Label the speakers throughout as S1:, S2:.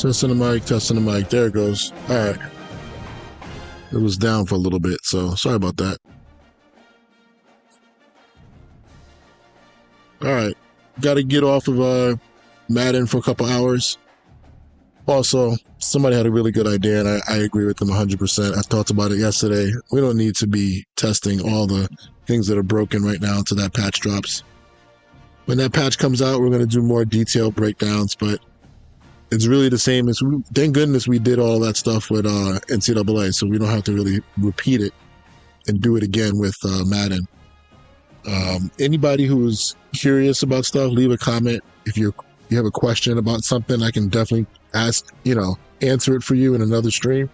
S1: Testing the mic, testing the mic. There it goes. All right. It was down for a little bit, so sorry about that. All right. Got to get off of Madden for a couple hours. Also, somebody had a really good idea, and I agree with them 100%. I talked about it yesterday. We don't need to be testing all the things that are broken right now until that patch drops. When that patch comes out, we're going to do more detailed breakdowns, but it's really the same as, thank goodness we did all that stuff with NCAA, so we don't have to really repeat it and do it again with Madden. Anybody who's curious about stuff, leave a comment. If you have a question about something, I can definitely answer it for you in another stream.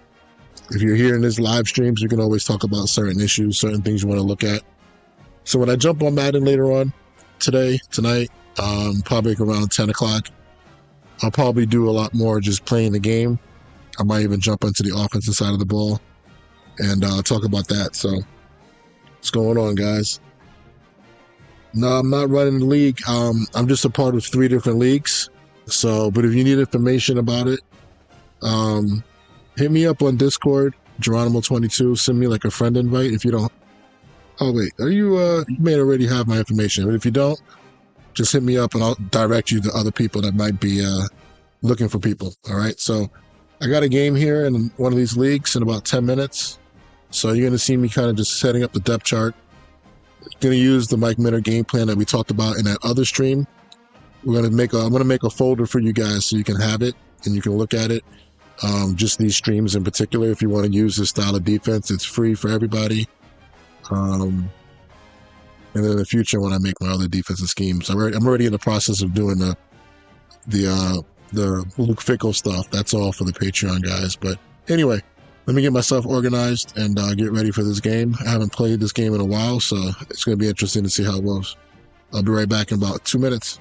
S1: If you're here in this live streams, you can always talk about certain issues, certain things you want to look at. So when I jump on Madden later on tonight, probably around 10 o'clock, I'll probably do a lot more just playing the game. I might even jump into the offensive side of the ball and talk about that. So what's going on, guys? No, I'm not running the league. I'm just a part of 3 different leagues. So, but if you need information about it, hit me up on Discord, Geronimo22. Send me like a friend invite. If you don't, oh wait, are you? You may already have my information, but if you don't, just hit me up and I'll direct you to other people that might be looking for people. All right. So I got a game here in one of these leagues in about 10 minutes. So you're going to see me kind of just setting up the depth chart. Going to use the Mike Minter game plan that we talked about in that other stream. I'm going to make a folder for you guys so you can have it and you can look at it. Just these streams in particular, if you want to use this style of defense, it's free for everybody. And then in the future, when I make my other defensive schemes, I'm already in the process of doing the Luke Fickle stuff. That's all for the Patreon guys. But anyway, let me get myself organized and get ready for this game. I haven't played this game in a while, so it's going to be interesting to see how it goes. I'll be right back in about 2 minutes.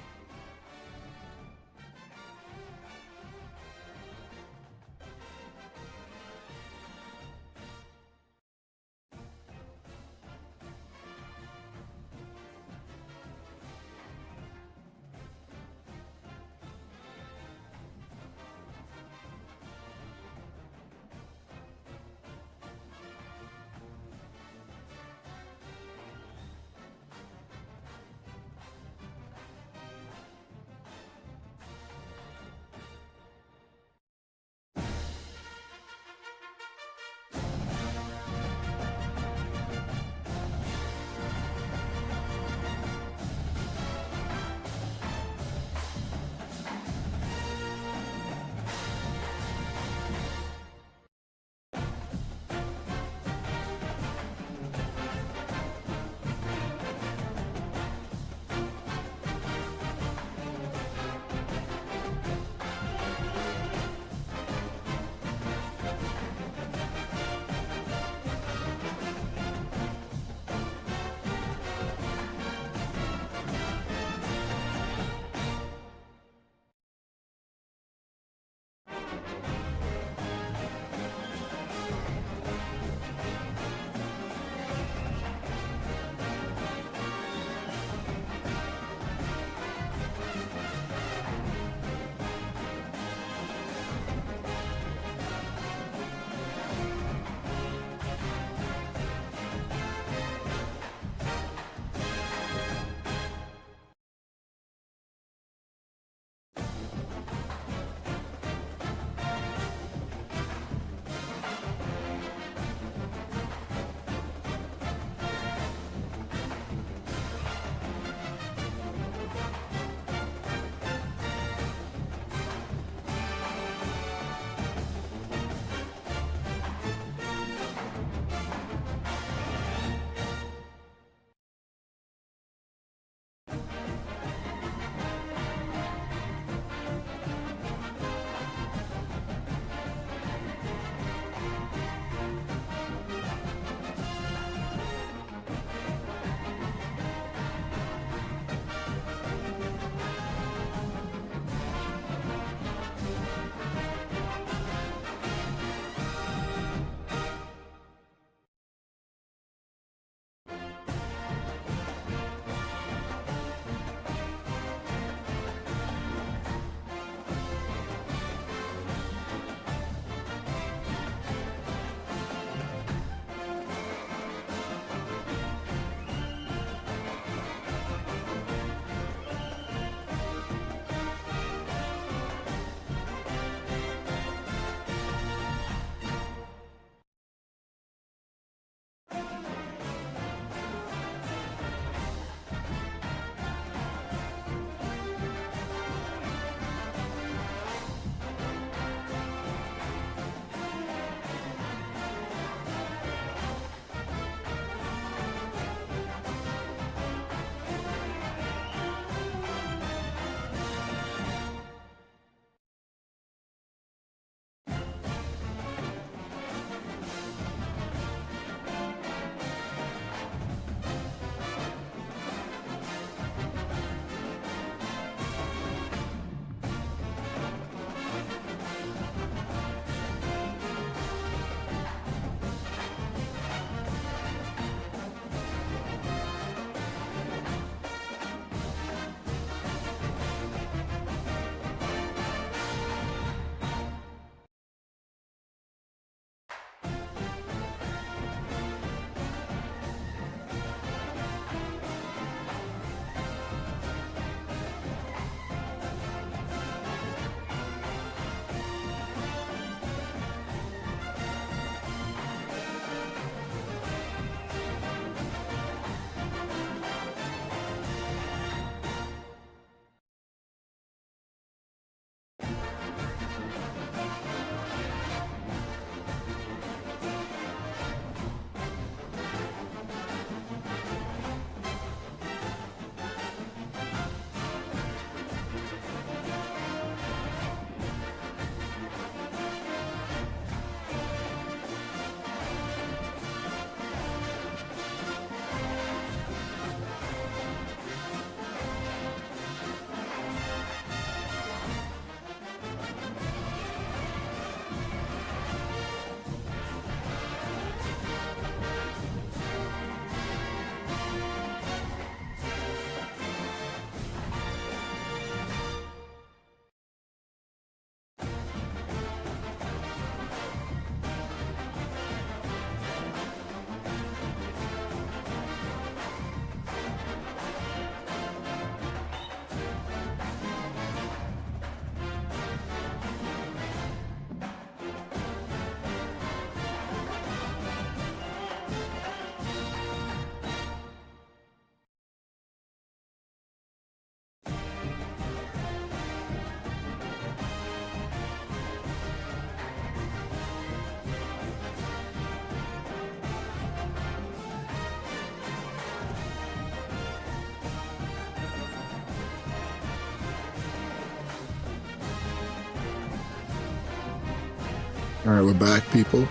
S1: All right, we're back, people.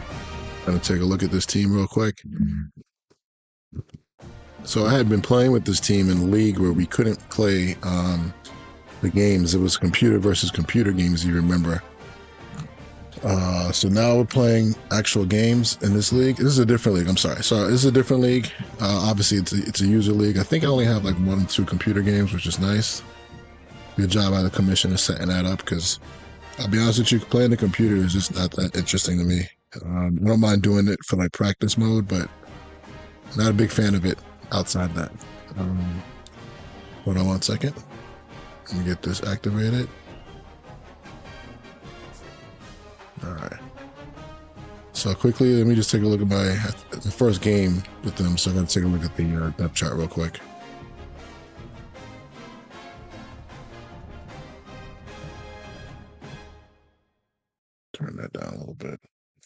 S1: Gonna take a look at this team real quick. So I had been playing with this team in a league where we couldn't play the games. It was computer versus computer games, you remember. So now we're playing actual games in this league. This is a different league. I'm sorry. This is a different league. Obviously, it's a user league. I think I only have like 1 or 2 computer games, which is nice. Good job by the commissioner setting that up, because I'll be honest with you, playing the computer is just not that interesting to me. I don't mind doing it for like practice mode, but not a big fan of it outside that. Hold on 1 second. Let me get this activated. All right. So quickly, let me just take a look at the first game with them. So I'm going to take a look at the depth chart real quick. Turn that down a little bit.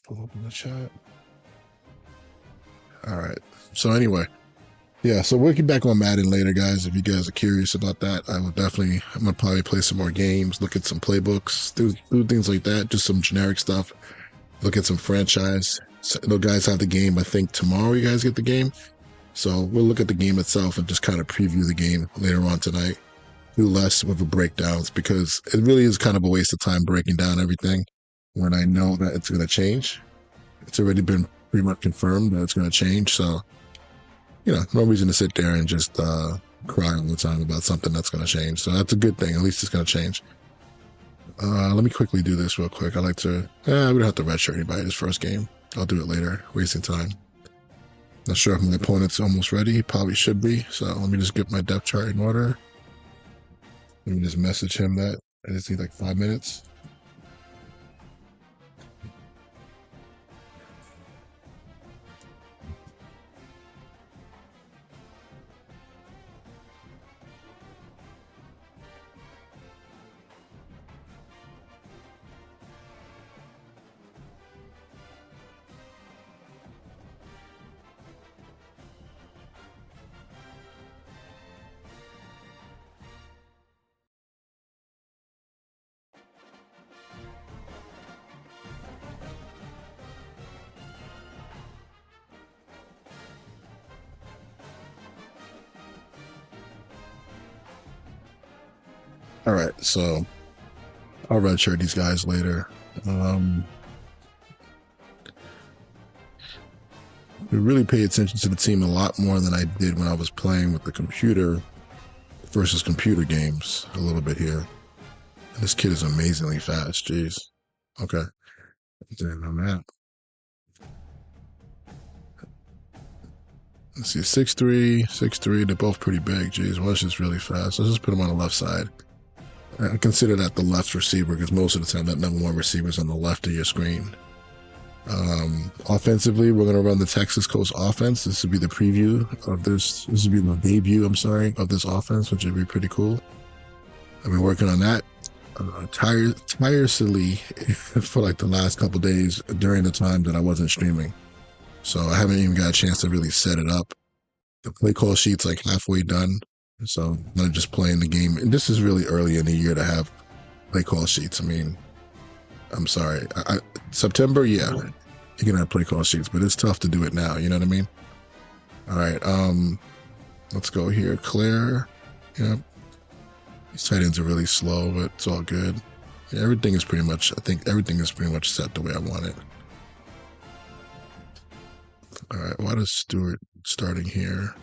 S1: Pull up in the chat. All right. So anyway, yeah. So we'll get back on Madden later, guys. If you guys are curious about that, I'm gonna probably play some more games, look at some playbooks, do things like that, just some generic stuff. Look at some franchise. So, the guys have the game. I think tomorrow you guys get the game. So we'll look at the game itself and just kind of preview the game later on tonight. Do less with the breakdowns, because it really is kind of a waste of time breaking down everything when I know that it's going to change. It's already been pretty much confirmed that it's going to change. So, no reason to sit there and just cry all the time about something that's going to change. So that's a good thing. At least it's going to change. Let me quickly do this real quick. I like to, we don't have to redshirt anybody this first game. I'll do it later, wasting time. Not sure if my opponent's almost ready. He probably should be. So let me just get my depth chart in order. Let me just message him that I just need like 5 minutes. All right, so I'll redshirt these guys later. We really pay attention to the team a lot more than I did when I was playing with the computer versus computer games a little bit here. And this kid is amazingly fast, jeez. Okay. Then I'm at. Let's see, 6'3", 6'3", they're both pretty big, jeez. One's just really fast. Let's just put him on the left side. I consider that the left receiver, because most of the time that number 1 receiver is on the left of your screen. Offensively, we're going to run the Texas Coast offense. This would be the preview of this. This would be the debut, of this offense, which would be pretty cool. I've been working on that tirelessly for like the last couple days during the time that I wasn't streaming. So I haven't even got a chance to really set it up. The play call sheet's like halfway done. So I'm not just playing the game. And this is really early in the year to have play call sheets. I mean, I'm sorry. September, yeah, you can have play call sheets, but it's tough to do it now. You know what I mean? All right. Let's go here. Claire. Yep. These tight ends are really slow, but it's all good. Yeah, everything is pretty much, I think everything is pretty much set the way I want it. All right. Why is Stewart starting here?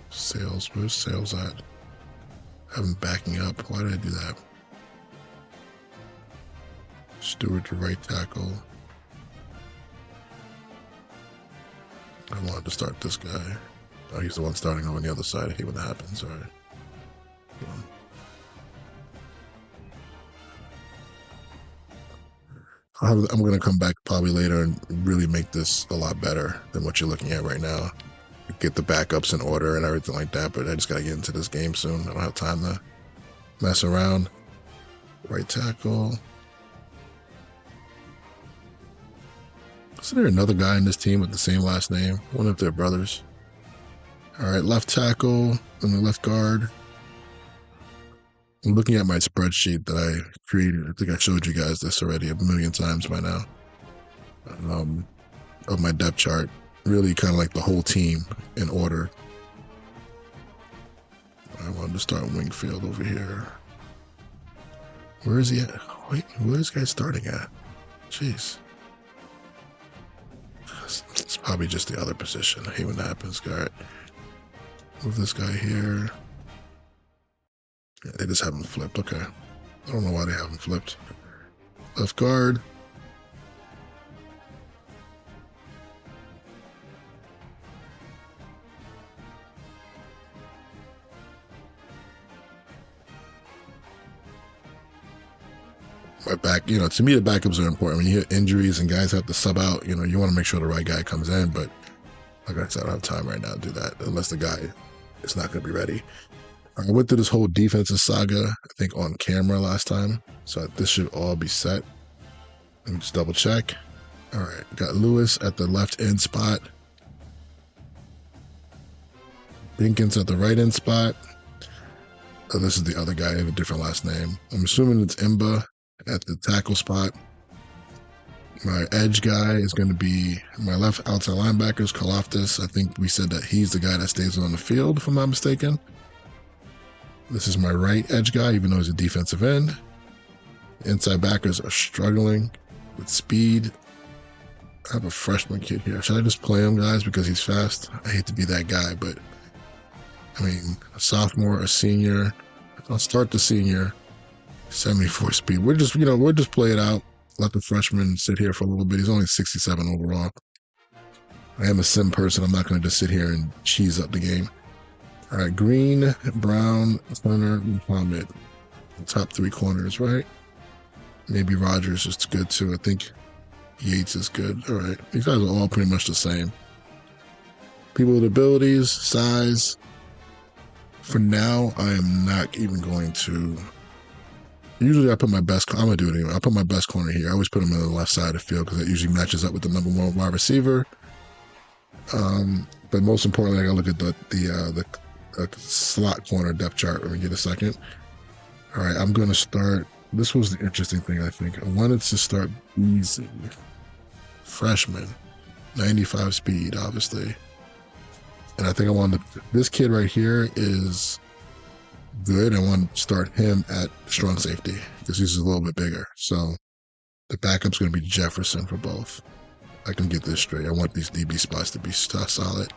S1: Sales, where's Sales at? Have him backing up. Why did I do that? Stewart to right tackle. I wanted to start this guy. Oh, he's the one starting on the other side. I hate when that happens. All right. I'm going to come back probably later and really make this a lot better than what you're looking at right now. Get the backups in order and everything like that, but I just got to get into this game soon. I don't have time to mess around. Right tackle. Is there another guy in this team with the same last name? One of their brothers. All right, left tackle and the left guard. I'm looking at my spreadsheet that I created. I think I showed you guys this already a million times by now. Of my depth chart, really kind of like the whole team in order. I wanted to start Wingfield over here. Where is he at? Wait, where is this guy starting at? Jeez. It's probably just the other position. I hate when that happens. All right. Move this guy here. Yeah, they just haven't flipped. Okay. I don't know why they haven't flipped. Left guard. My back, to me, the backups are important. When you hit injuries and guys have to sub out, you want to make sure the right guy comes in. But like I said, I don't have time right now to do that unless the guy is not going to be ready. I went through this whole defensive saga, I think, on camera last time. So this should all be set. Let me just double check. All right. Got Lewis at the left end spot. Binkins at the right end spot. Oh, this is the other guy. I have a different last name. I'm assuming it's Imba at the tackle spot. My edge guy is going to be my left outside linebackers, Kaloftis. I think we said that he's the guy that stays on the field, if I'm not mistaken. This is my right edge guy, even though he's a defensive end. Inside backers are struggling with speed. I have a freshman kid here. Should I just play him, guys, because he's fast? I hate to be that guy, but I mean, a sophomore, a senior. I'll start the senior. 74 speed. We'll just play it out. Let the freshman sit here for a little bit. He's only 67 overall. I am a sim person. I'm not going to just sit here and cheese up the game. All right, Green, Brown, Turner, Muhammad. The top three corners, right? Maybe Rogers is good too. I think Yates is good. All right, these guys are all pretty much the same. People with abilities, size. For now, I am not even going to. Usually I put my best, I'm going to do it anyway. I put my best corner here. I always put him on the left side of the field because it usually matches up with the number one wide receiver. But most importantly, I got to look at the slot corner depth chart. Let me get a second. All right, I'm going to start. This was the interesting thing, I think. I wanted to start easy. Freshman, 95 speed, obviously. And I think I wanted this kid right here is good. I want to start him at strong safety because he's a little bit bigger. So the backup's going to be Jefferson for both. I can get this straight. I want these DB spots to be solid.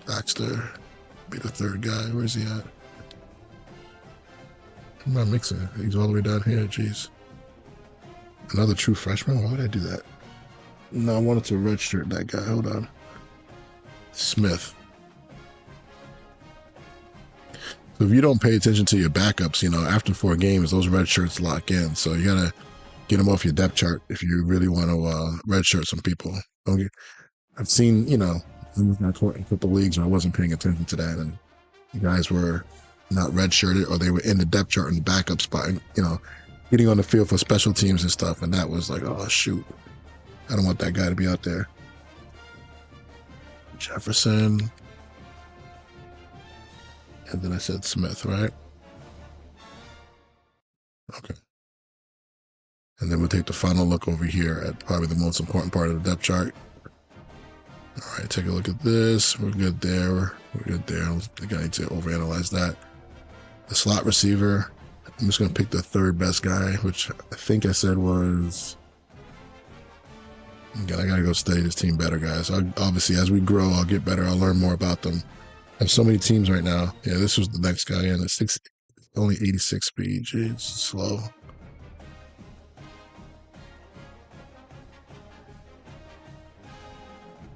S1: Baxter be the third guy. Where's he at? I'm not mixing. He's all the way down here. Jeez. Another true freshman? Why would I do that? No, I wanted to redshirt that guy. Hold on. Smith. So if you don't pay attention to your backups, after 4 games, those red shirts lock in. So you got to get them off your depth chart if you really want to redshirt some people. I've seen, I taught in a couple leagues and I wasn't paying attention to that. And you guys were not redshirted or they were in the depth chart in the backup spot, getting on the field for special teams and stuff. And that was like, oh, shoot. I don't want that guy to be out there. Jefferson. And then I said Smith, right? Okay. And then we'll take the final look over here at probably the most important part of the depth chart. All right, take a look at this. We're good there. We're good there. I think I need to overanalyze that. The slot receiver. I'm just going to pick the third best guy, which I think I said was... Again, I got to go study this team better, guys. Obviously, as we grow, I'll get better. I'll learn more about them. I have so many teams right now. Yeah, this was the next guy in. It's only 86 speed. Jeez, slow.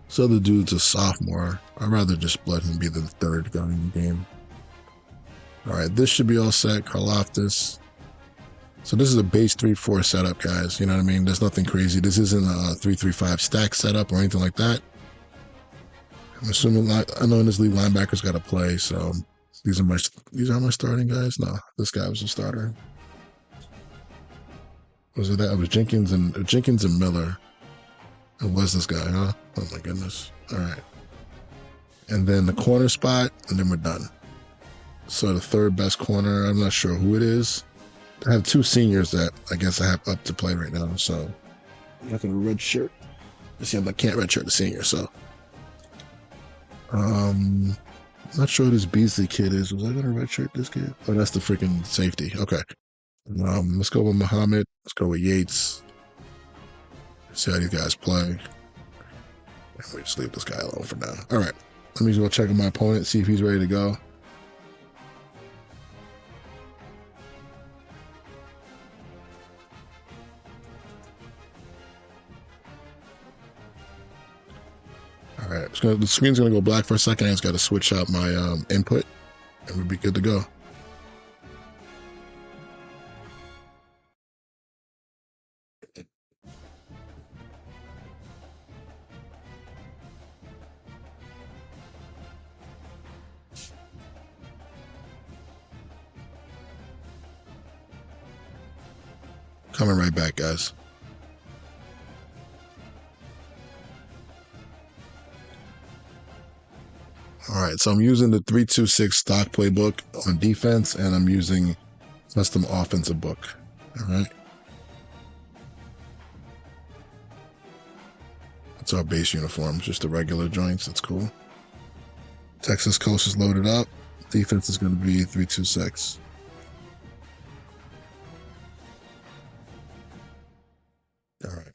S1: So the dude's a sophomore. I'd rather just let him be the third guy in the game. All right, this should be all set. Karloftis. So this is a base 3-4 setup, guys. You know what I mean? There's nothing crazy. This isn't a 3-3-5 stack setup or anything like that. I'm assuming I know in this league linebackers got to play, so these are my starting guys. No, this guy was a starter. Was it that? It was Jenkins and Miller. It was this guy, huh? Oh my goodness! All right, and then the corner spot, and then we're done. So the third best corner, I'm not sure who it is. I have 2 seniors that I guess I have up to play right now, so I'm not going to redshirt. See, I can't redshirt the senior, so. Not sure who this Beasley kid is. Was I going to redshirt this kid? Oh, that's the freaking safety. Okay. Let's go with Muhammad. Let's go with Yates. See how these guys play. We just leave this guy alone for now. All right. Let me go check on my opponent, see if he's ready to go. All right. The screen's going to go black for a second. I just got to switch out my input, and we'll be good to go. Coming right back, guys. All right, so I'm using the 3-2-6 stock playbook on defense, and I'm using custom offensive book. All right. That's our base uniform, just the regular joints. That's cool. Texas Coast is loaded up. Defense is going to be 3-2-6. All right.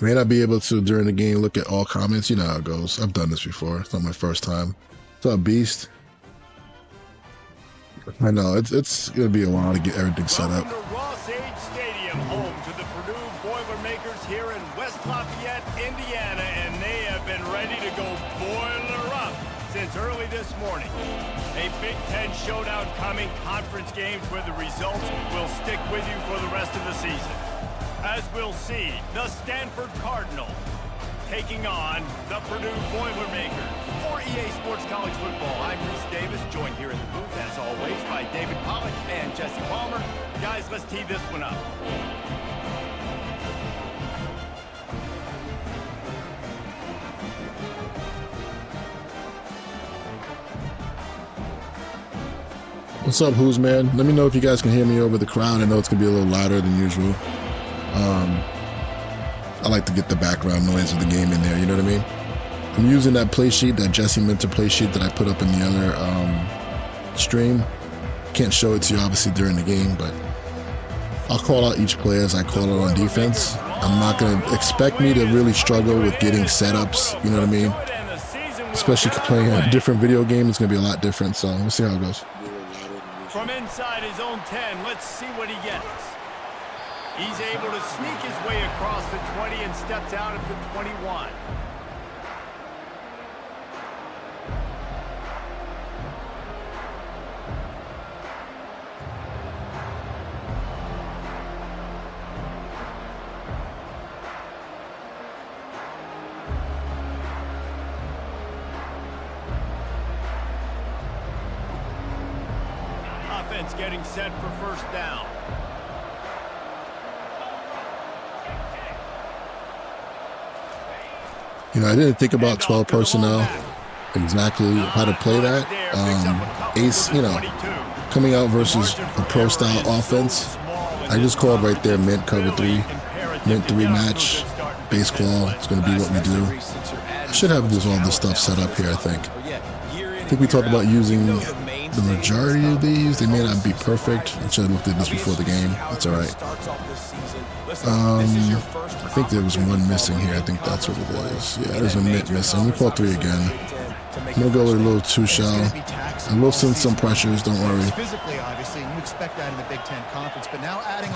S1: I may not be able to, during the game, look at all comments. You know how it goes. I've done this before. It's not my first time. What's up, Beast? I know, it's going to be a while to get everything set up.
S2: Welcome to Ross-Age Stadium, home to the Purdue Boilermakers here in West Lafayette, Indiana, and they have been ready to go boiler up since early this morning. A Big Ten showdown coming, conference games where the results will stick with you for the rest of the season. As we'll see, the Standford Cardinals taking on the Purdue Boilermakers. For EA Sports College Football, I'm Reese Davis, joined here in the booth, as always, by David Pollock and Jessie Palmer. Guys, let's tee this one up.
S1: What's up, Who's Man? Let me know if you guys can hear me over the crowd. I know it's going to be a little louder than usual. I like to get the background noise of the game in there, you know what I mean? I'm using that play sheet, that Jessie Minter play sheet that I put up in the other stream. Can't show it to you, obviously, during the game, but I'll call out each player as I call it on defense. I'm not going to expect me to really struggle with getting setups, you know what I mean? Especially playing a different video game, it's going to be a lot different, so we'll see how it goes.
S2: From inside his own 10, let's see what he gets. He's able to sneak his way across the 20 and steps out at the 21. Offense getting set for first down.
S1: You know, I didn't think about 12 personnel, exactly how to play that. Ace, you know, coming out versus a pro-style offense, I just called right there mint cover 3, mint 3 match, base claw. It's going to be what we do. I should have all this stuff set up here, I think. I think we talked about using the majority of these. They may not be perfect. I should have looked at this before the game. That's all right. I think there was one missing here. I think that's what it is. Yeah, there's a mint missing. We call 3 again. I'm going to go with a little 2 shell. I will send some pressures, don't worry. So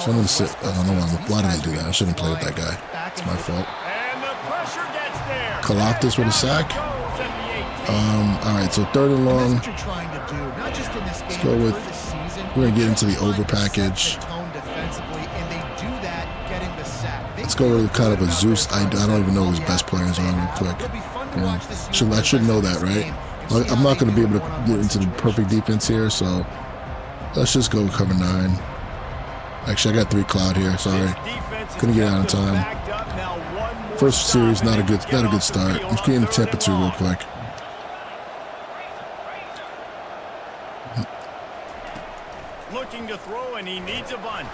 S1: I'm going to sit. I don't know why did I do that? I shouldn't play with that guy. It's my fault. Kalafdis with a sack. All right, so 3rd and long. Let's go with, we're going to get into the over package. Let's go with kind of a Zeus. I don't even know who his best players are real quick. I should know that, right? I'm not going to be able to get into the perfect defense here, so let's just go cover 9. Actually, I got 3 cloud here. Sorry. Couldn't get out in time. First series, not a good start. Let's get in temperature real quick.
S2: Looking to throw, and he needs a bunch.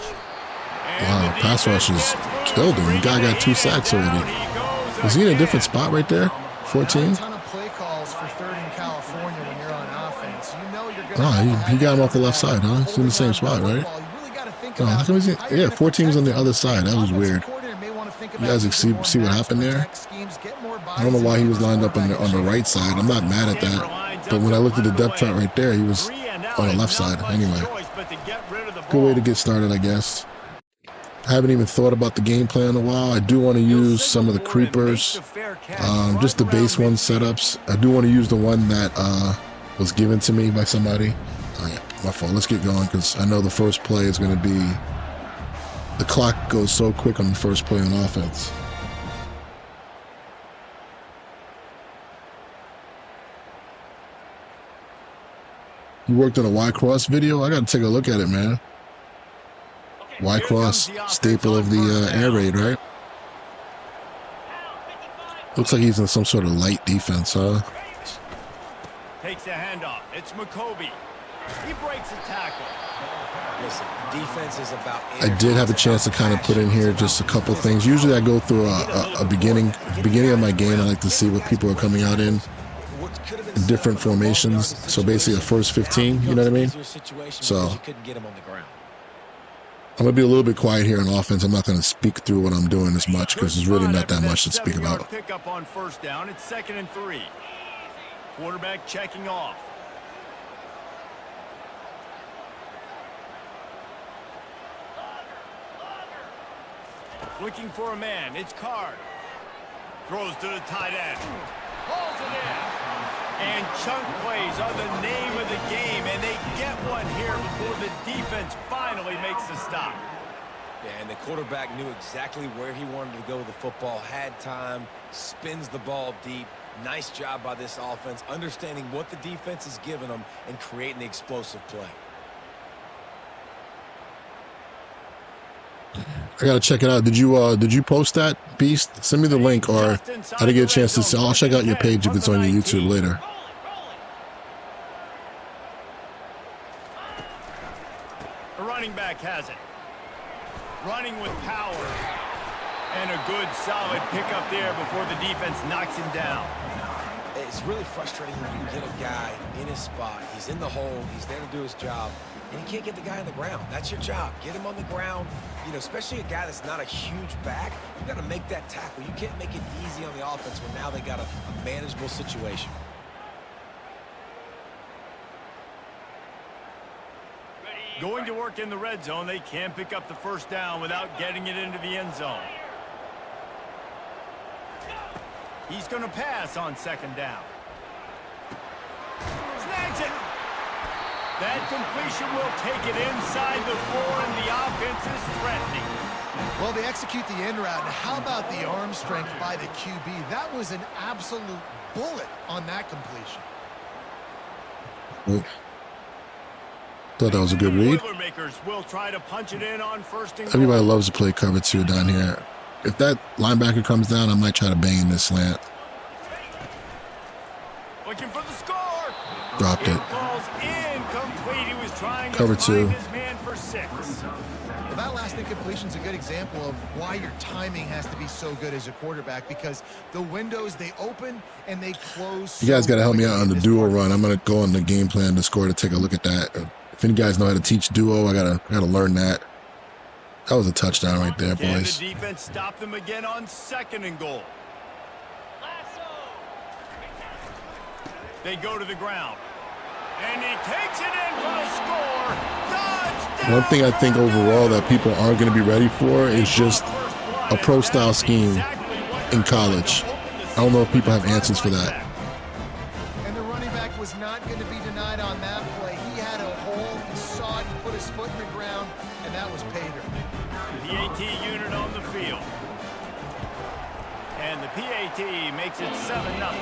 S1: Wow, pass rush has killed him. The guy got 2 sacks already. Was he in a different spot right there? 14?
S3: A ton of play calls for third in California when you're on offense. You know you're
S1: He got him off the left side, huh? He's in the same spot, right? Oh, how come yeah, 14 was on the other side. That was weird. You guys see what happened there? I don't know why he was lined up on the right side. I'm not mad at that. But when I looked at the depth chart right there, he was on the left side. Anyway, good way to get started, I guess. I haven't even thought about the game plan in a while. I do want to use some of the creepers, just the base one setups. I do want to use the one that was given to me by somebody. All right, my fault. Let's get going because I know the first play is going to be... The clock goes so quick on the first play on offense. You worked on a Y-cross video? I got to take a look at it, man. Y-cross, staple of the air raid, right? Looks like he's in some sort of light defense, huh?
S2: Takes the handoff. It's McCoby. He breaks a tackle.
S4: Listen, defense is about...
S1: I did have a chance to kind of put in here just a couple things. Usually I go through a beginning of my game. I like to see what people are coming out in different formations. So basically a first 15, you know what I mean? So I'm going to be a little bit quiet here on offense. I'm not going to speak through what I'm doing as much because there's really not that much to speak about.
S2: Pick up on first down. It's 2nd and 3. Quarterback checking off. Looking for a man. It's Card. Throws to the tight end. Hauls it in. And chunk plays are the name of the game, and they get one here before the defense finally makes the stop.
S4: Yeah, and the quarterback knew exactly where he wanted to go with the football, had time, spins the ball deep. Nice job by this offense, understanding what the defense is giving them and creating the explosive play.
S1: I gotta check it out. Did you post that, Beast? Send me the link, or I didn't get a chance to see. I'll check out your page if it's on your YouTube later.
S2: The running back has it. Running with power. And a good, solid pickup there before the defense knocks him down.
S4: It's really frustrating when you get a guy in his spot. He's in the hole. He's there to do his job. And you can't get the guy on the ground. That's your job. Get him on the ground. You know, especially a guy that's not a huge back. You got to make that tackle. You can't make it easy on the offense when now they got a manageable situation.
S2: Going to work in the red zone, they can't pick up the first down without getting it into the end zone. He's going to pass on 2nd down. Snags it. That completion will take it inside the 4, and the offense is threatening.
S3: Well, they execute the end route. And how about the arm strength by the QB? That was an absolute bullet on that completion.
S1: Well, thought that was a good read.
S2: Will try to punch it in on 1st and
S1: Everybody
S2: goal.
S1: loves to play cover 2 down here. If that linebacker comes down, I might try to bang in this slant.
S2: Looking for the score.
S1: Dropped it.
S2: Falls incomplete. He was trying
S1: Cover
S2: to
S1: 2.
S2: find his man for 6.
S3: Well, that last incompletion is a good example of why your timing has to be so good as a quarterback, because the windows, they open and they close.
S1: You guys got to help me out
S3: quickly
S1: on
S3: in
S1: the
S3: this
S1: duo
S3: part.
S1: run. I'm going to go on the game plan Discord to take a look at that. If any guys know how to teach duo, I gotta learn that. That was a touchdown right there,
S2: Can
S1: boys.
S2: the defense stop them again on 2nd and goal? They go to the ground. And he takes it in for the score. Touchdown!
S1: One thing I think overall that people aren't going to be ready for is just a pro-style scheme in college. I don't know if people have answers for that.
S3: And the running back was not going to be denied on that play. He had a hole, he saw it, he put his foot in the ground, and that was Pater.
S2: PAT unit on the field. And the PAT makes it 7-0.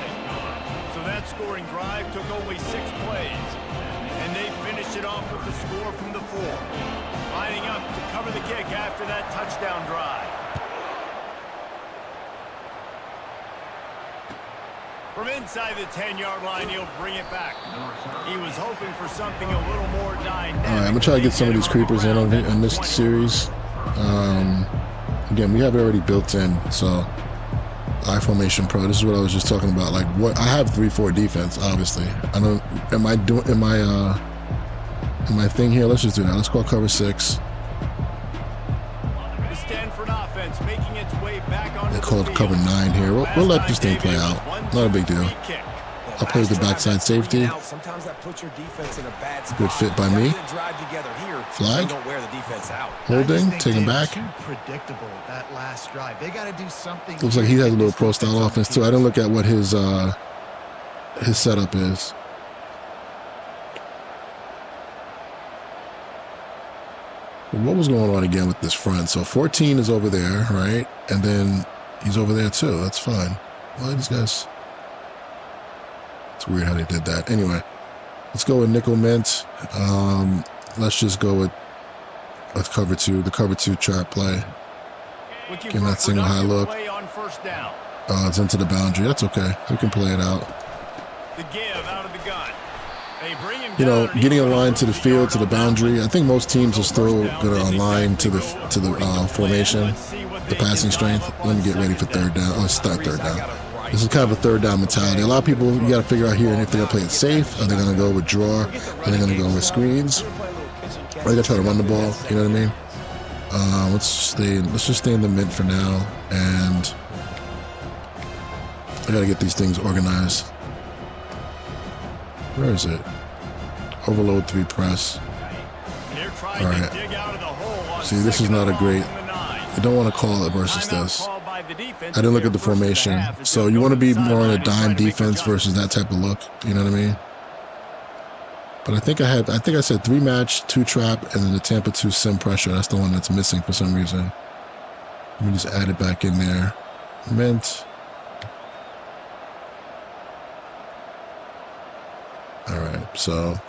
S2: So that scoring drive took only 6 plays. And they finished it off with the score from the 4. Lining up to cover the kick after that touchdown drive. From inside the 10-yard line, he'll bring it back. He was hoping for something a little more dynamic.
S1: All right, I'm gonna try to get some of these creepers in on this series. Again, we have it already built in, so I Formation Pro. This is what I was just talking about. Like, what I have 3-4 defense, obviously. I don't. Am I thing here? Let's just do that. Let's call cover 6.
S2: The Standford offense making its way back on.
S1: They called cover 9 here. We'll let this thing play out. Not a big deal. I'll play the backside safety. Good fit by me. Flag. Holding. Taking back. Looks like he has a little pro style offense too. I didn't look at what his setup is. What was going on again with this front? So 14 is over there, right? And then he's over there too. That's fine. Why these guys? It's weird how they did that. Anyway, let's go with nickel mint. Let's just go with cover 2. The cover 2 trap play. Give him that single high look. It's into the boundary. That's okay. We can play it out.
S2: The give out of the gun.
S1: You know, getting a line to the field, to the boundary. I think most teams are still going to align to the formation, the passing strength. Let me get ready for third down. Oh, it's not third down. This is kind of a third down mentality. A lot of people, you got to figure out here if they're going to play it safe. Are they going to go with draw? Are they going to go with screens? Or are they going to try to run the ball? You know what I mean? Let's just stay in the mint for now. And I got to get these things organized. Where is it? Overload 3 press. All right. See, this is not a great. You don't want to call it versus this. I didn't look at the formation. So you want to be more in a dime defense versus that type of look. You know what I mean? But I think I said 3 match, 2 trap, and then the Tampa 2 sim pressure. That's the one that's missing for some reason. Let me just add it back in there. Mint. All right, so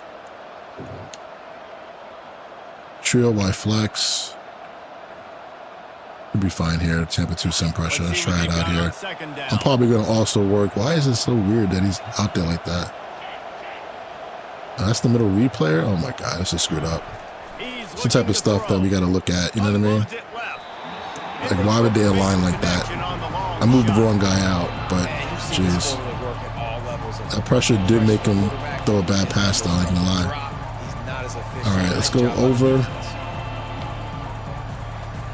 S1: trio Y flex. We'll be fine here. Tampa 2 sim pressure. Let's try it out here. I'm probably going to also work. Why is it so weird that he's out there like that? That's the middle read player? Oh my God, this is screwed up. It's the type of stuff that we got to look at. You know what I mean? Like, why would they align like that? I moved the wrong guy out, but jeez. That pressure did make him throw a bad pass, though, I can lie. All right, let's go over.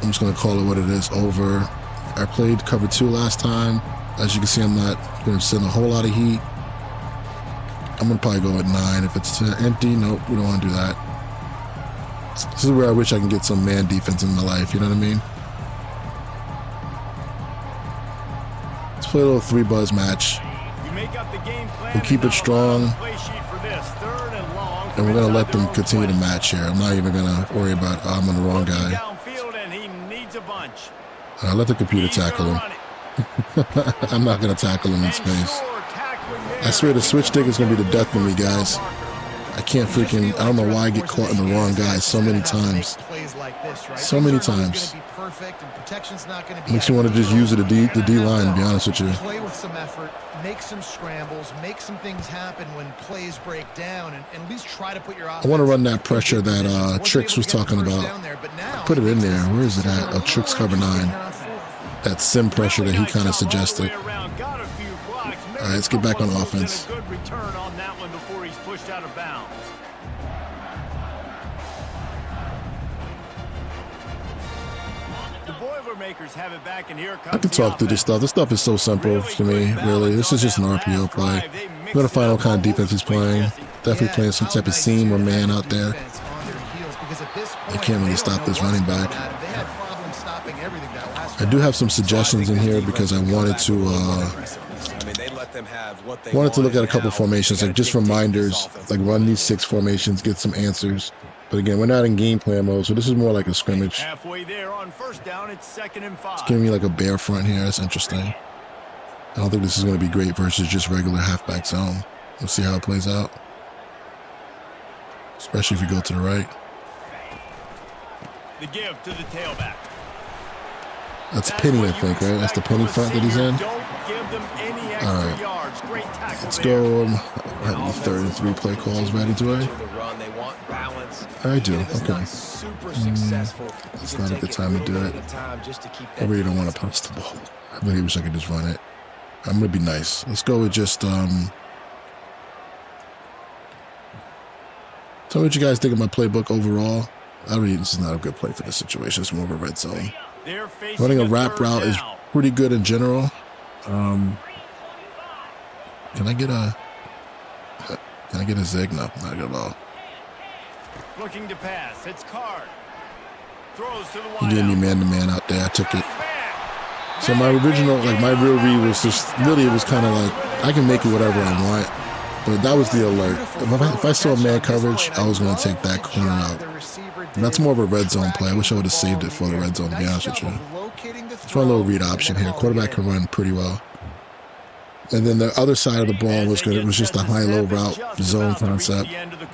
S1: I'm just going to call it what it is, over. I played cover 2 last time. As you can see, I'm not going to send a whole lot of heat. I'm going to probably go with 9. If it's empty, nope, we don't want to do that. This is where I wish I can get some man defense in my life, you know what I mean? Let's play a little 3 buzz match. We'll keep it strong, and we're going to let them continue to match here. I'm not even going to worry about, I'm on the wrong guy. Let the computer tackle him. I'm not going to tackle him in space. I swear the switch stick is going to be the death of me, guys. I can't freaking, I don't know why I get caught in the wrong guy so many times. So many times. Makes you want to just use it, the D line, to be honest with you.
S3: Play with some effort, make some scrambles, make some things happen when plays break down, and at least try to put your offense.
S1: I want to run that pressure that Tricks was talking about. Put it in there. Where is it at? Oh, Tricks cover 9. That sim pressure that he kind of suggested. All right, let's get back on offense. I can talk through this stuff. This stuff is so simple to me, really. This is just an RPO play. We're going to find what kind of defense he's playing. Definitely playing some type of seam or man out there. They can't really stop this running back. I do have some suggestions in here because I wanted to look at a couple formations, like just reminders, like run these 6 formations, get some answers. But again, we're not in game plan mode, so this is more like a scrimmage.
S2: Halfway there on first down, it's 2nd and 5.
S1: It's giving me like a bear front here. That's interesting. I don't think this is going to be great versus just regular halfback zone. We'll see how it plays out. Especially if you go to the right.
S2: The give to the tailback.
S1: That's Penny, I think, right? That's the Penny front that he's in. All right. Let's go. I have the 3rd and 3 play calls ready, do I? I do. Okay. It's not a good time to do it. I really don't want to punch the ball. I really wish I could just run it. I'm going to be nice. Let's go with just... Tell me what you guys think of my playbook overall. This is not a good play for this situation. It's more of a red zone. Running a wrap route is pretty good in general. Can I get a zig? No, not good at all.
S2: Looking to pass. It's Card. Throws to the
S1: He gave me man-to-man out there. I took it. So my original, my real read was just, really it was kind of like, I can make it whatever I want. But that was the alert. If I saw man coverage, I was going to take that corner out. And that's more of a red zone play. I wish I would have saved it for the red zone, to be honest with you. Let's run a little read option here. Quarterback can run pretty well. And then the other side of the ball was good. It was just a high-low route zone concept.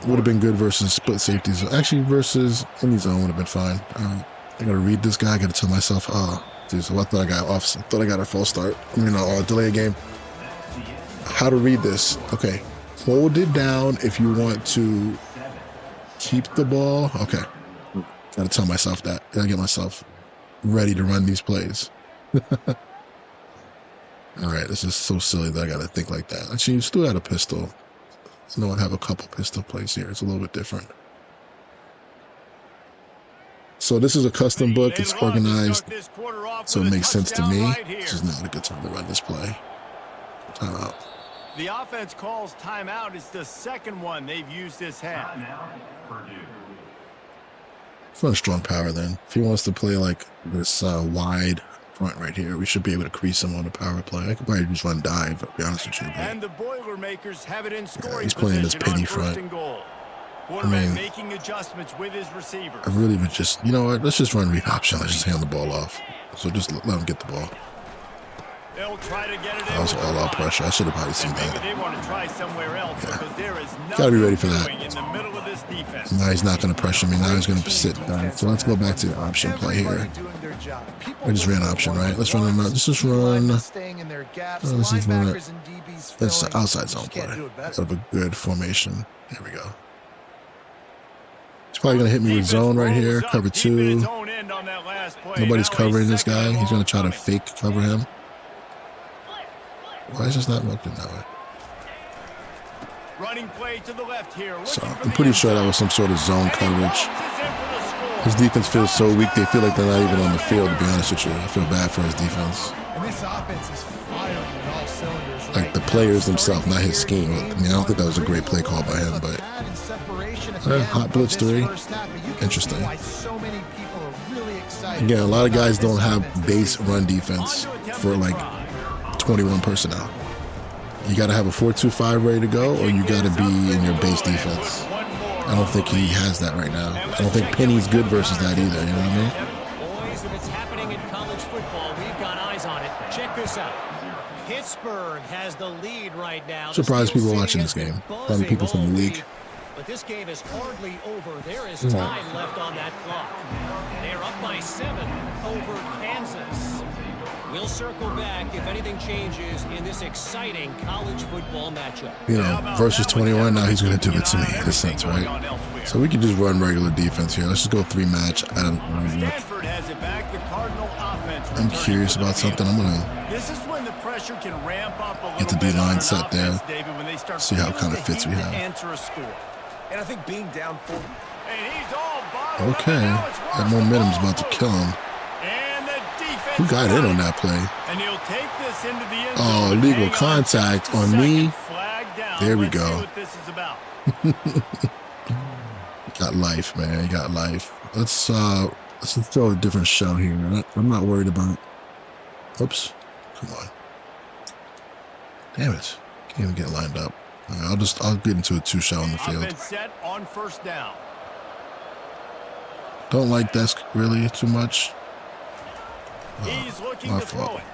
S1: Would have been good versus split safeties. Actually, versus any zone would have been fine. I got to read this guy. I got to tell myself, dude, so I thought I got off. I thought I got a false start. Delay a game. How to read this. Okay. Hold it down if you want to keep the ball. Okay. Got to tell myself that. Got to get myself ready to run these plays. All right, this is so silly that I got to think like that. Actually, you still got a pistol. I know I have a couple pistol plays here. It's a little bit different. So this is a custom book. It's organized, so it makes sense to me. This is not a good time to run this play. Timeout.
S2: The offense calls timeout. It's the second one they've used this half.
S1: Run strong power then. If he wants to play like this wide front right here, we should be able to crease him on the power play. I could probably just run dive, to be honest with you.
S2: And the Boilermakers have it in scoring
S1: he's playing this penny front.
S2: Making adjustments with his receivers.
S1: I really would just, you know what? Let's just run read option. Let's just hand the ball off. So just let him get the ball.
S2: They'll try to get it.
S1: That was all-out pressure. I should have probably seen that.
S2: They want to try somewhere else because there is
S1: gotta be ready for that.
S2: in the middle of this defense.
S1: Now he's not going to pressure me. Now he's going to sit down. So let's go back to the option play here. I just ran option, right? Let's run him out. Let's just run. Let's just run it. That's an outside zone play. Out of a good formation. Here we go. He's probably going to hit me with zone right here. Cover 2. Nobody's covering this guy. He's going to try to fake cover him. Why is this not working that way?
S2: Running play to the left here.
S1: So I'm pretty sure that was some sort of zone coverage. His defense feels so weak, they feel like they're not even on the field, to be honest with you. I feel bad for his defense.
S3: And this offense is firing on all cylinders.
S1: Like the players themselves, not his scheme. I mean, I don't think that was a great play call by him, but hot blitz 3. Interesting. Again, a lot of guys don't have base run defense for like 21 personnel. You got to have a 4-2-5 ready to go, or you got to be in your base defense. I don't think he has that right now. I don't think Penny's good versus that either. You know what I mean?
S5: Boys, if it's happening in college football, we've got eyes on it. Check this out. Pittsburgh has the lead right now.
S1: Surprised people watching this game. Probably people from the league.
S5: But this game is hardly over. There is time left on that clock. They're up by 7 over Kansas. We'll circle back if anything changes in this exciting college football matchup.
S1: You know, versus 21, now he's going to do it to me in a sense, right? So we can just run regular defense here. Let's just go 3-match.
S2: Stanford has it back. The Cardinal offense.
S1: I'm curious about something. I'm going to
S2: This is when the pressure can ramp up a little
S1: get the D-line set there. See how kind of fits we have.
S2: Answer a score.
S4: And I think being down 4.
S2: And he's all bottled up,
S1: Okay.
S2: and now it's
S1: That momentum's about to kill him.
S2: And the defense
S1: Who got in on that play?
S2: And he'll take this into the end
S1: Oh,
S2: zone.
S1: illegal
S2: Hang on
S1: contact
S2: just a
S1: on
S2: second.
S1: me.
S2: Flag down.
S1: There we
S2: Let's
S1: go.
S2: see what this is about.
S1: Got life, man. You got life. Let's throw a different show here. I'm not worried about. Oops. Come on. Damn it. Can't even get lined up. All right, I'll get into a 2-shot on the field.
S2: Offense set on first down.
S1: Don't like this really too much.
S2: He's looking
S1: My
S2: to
S1: fault.
S2: throw it.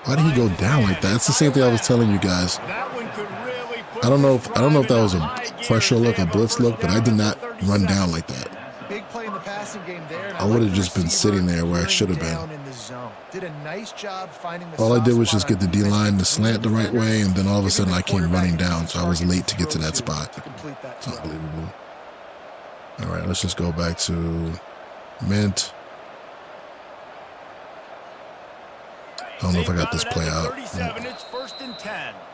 S1: Why did he go down like that? That's the same thing I was telling you guys.
S2: That one could really put
S1: I don't know if
S2: this
S1: that was
S2: drive
S1: a
S2: into high
S1: pressure
S2: gear.
S1: look,
S2: They
S1: a
S2: have
S1: blitz
S2: first
S1: look, but I
S2: down
S1: did
S2: at
S1: not
S2: 30
S1: run
S2: seconds.
S1: down like that.
S3: Big play in the passing game there. And
S1: I would have just been sitting there where I should have been.
S3: In the zone. Did a nice job finding the
S1: All I did was
S3: soft
S1: just get the
S3: spot
S1: D-line
S3: on
S1: to slant the right way, and then all of a sudden I came running down, so I was late to get to that spot.
S3: complete that
S1: It's unbelievable. All right, let's just go back to Mint. I don't know if I got this play out.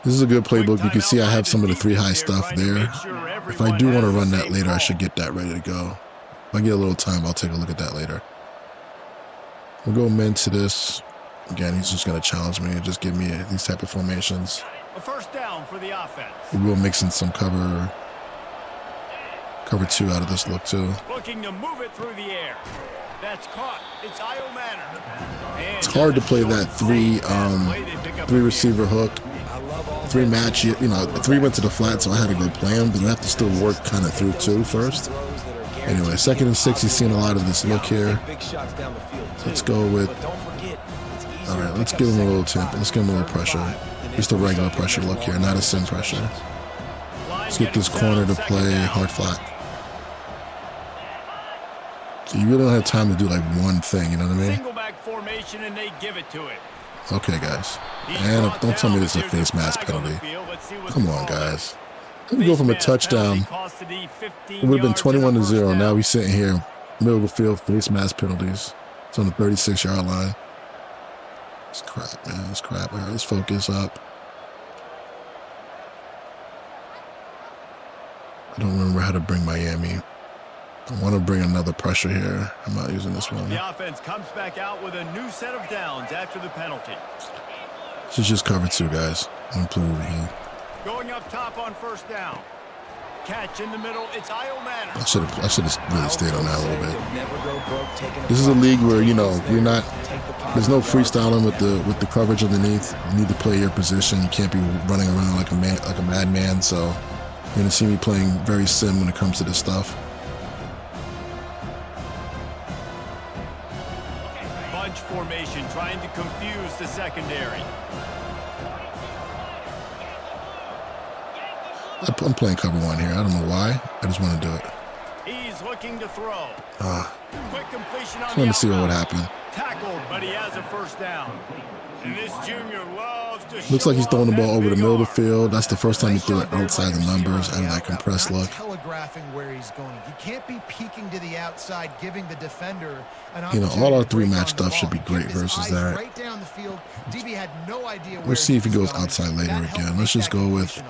S1: This is a good playbook. You can see I have some of the 3 high stuff there. If I do want to run that later, I should get that ready to go. If I get a little time, I'll take a look at that later. We'll go Mint to this. Again, he's just going to challenge me and just give me these type of formations.
S2: A first down for the offense.
S1: We will mix in some cover 2 out of this look too.
S2: Looking to move it through the air. That's caught. It's Io Manor.
S1: It's hard to play that 3 receiver hook, 3 match. You know, 3 went to the flat, so I had to go play him, but I have to still work kind of through 2 first. Anyway, 2nd and 6. He's seen a lot of this look here. Let's go with. All right, let's give him a little tempo. Let's give him a little pressure. Just a regular pressure look here, not a sim pressure. Let's get this corner to play hard flat. So you really don't have time to do like one thing, you know what I mean?
S2: Single back formation and they give it to it.
S1: Okay, guys. And don't tell me this is a face mask penalty. Come on, guys. Let me go from a touchdown. It would have been 21-0. Now we're sitting here, middle of the field, face mask penalties. It's on the 36-yard line. It's crap, man. It's crap. All right, let's focus up. I don't remember how to bring Miami. I want to bring another pressure here. I'm not using this one.
S2: The offense comes back out with a new set of downs after the penalty.
S1: This is just cover 2, guys. Improve here.
S2: Going up top on first down. Catch in the middle. It's Io Manor.
S1: I should have really stayed on that a little bit. This is a league where, you know, there's no freestyling with the coverage underneath. You need to play your position. You can't be running around like a madman. So you're gonna see me playing very sim when it comes to this stuff.
S2: Bunch formation, trying to confuse the secondary.
S1: I'm playing cover 1 here. I don't know why. I just want to do it.
S2: He's looking to throw. Quick completion on
S1: I want to see what would happen.
S2: Tackled, but he has a first down. And this junior loves to
S1: Looks like he's throwing the ball over the middle of the field. That's the first time he threw it outside the numbers out of that compressed look.
S3: Telegraphing where he's going. He can't be peeking to the outside, giving the defender an
S1: You know, all our 3 match stuff should be great versus that.
S3: Right down the field. DB had no idea where
S1: Let's see if he goes outside later again. Let's just go with.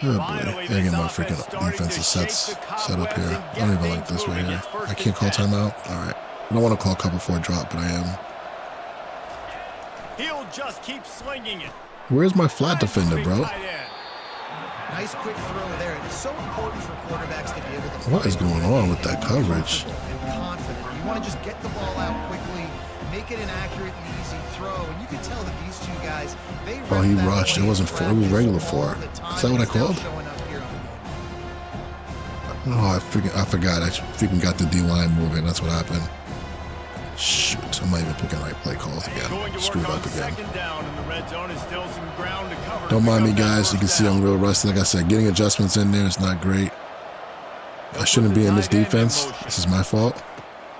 S1: Oh boy, I get my freaking defensive sets set up here. I don't even like this right here. I can't call timeout. All right, I don't want to call cover 4 drop, but I am.
S2: He'll just keep slinging it.
S1: Where's my flat defender, bro?
S3: Nice quick throw there. It's so important for quarterbacks to be able to.
S1: What is going on with that coverage?
S3: Confident. You want to just get the ball out quickly, make it an accurate and easy throw, and you can tell that these 2 guys.
S1: Oh, he rushed. It wasn't 4. It was regular 4. Is that what I called? Oh, I forgot. I freaking got the D-line moving. That's what happened. Shoot, I'm not even picking right play calls again. Screwed up again. Don't mind me, guys. You can see I'm real rusty. Like I said, getting adjustments in there is not great. I shouldn't be in this defense. This is my fault.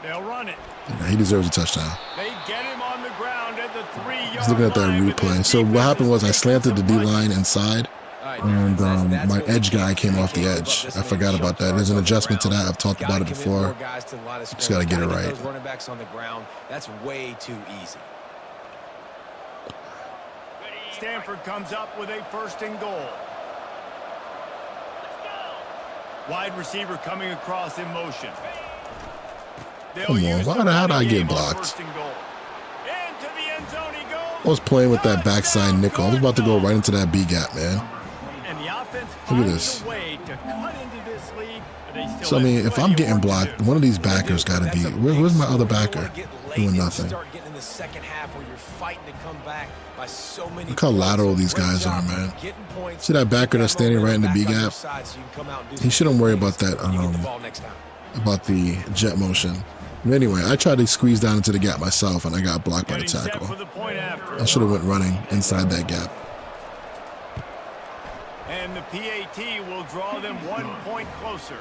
S2: They'll run it.
S1: Yeah, he deserves a touchdown.
S2: They get him on the ground at the 3-yard
S1: I was looking at that replay. So what happened was I slanted the D-line inside, and my edge guy came off the edge. I forgot about that. There's an adjustment to that. I've talked about it before. Just got to get it right.
S4: That's way too easy.
S2: Standford comes up with a 1st and goal. Wide receiver coming across in motion.
S1: Come on, how did I get blocked? I was playing with that backside nickel. I was about to go right into that B gap, man. Look at this. So, I mean, if I'm getting blocked, one of these backers got to be... Where's my other backer? Doing nothing. Look how lateral these guys are, man. See that backer that's standing right in the B gap? He shouldn't worry about that, about the jet motion. But anyway, I tried to squeeze down into the gap myself, and I got blocked by the tackle. I should have went running inside that gap.
S2: and the PAT will draw them 1 point closer.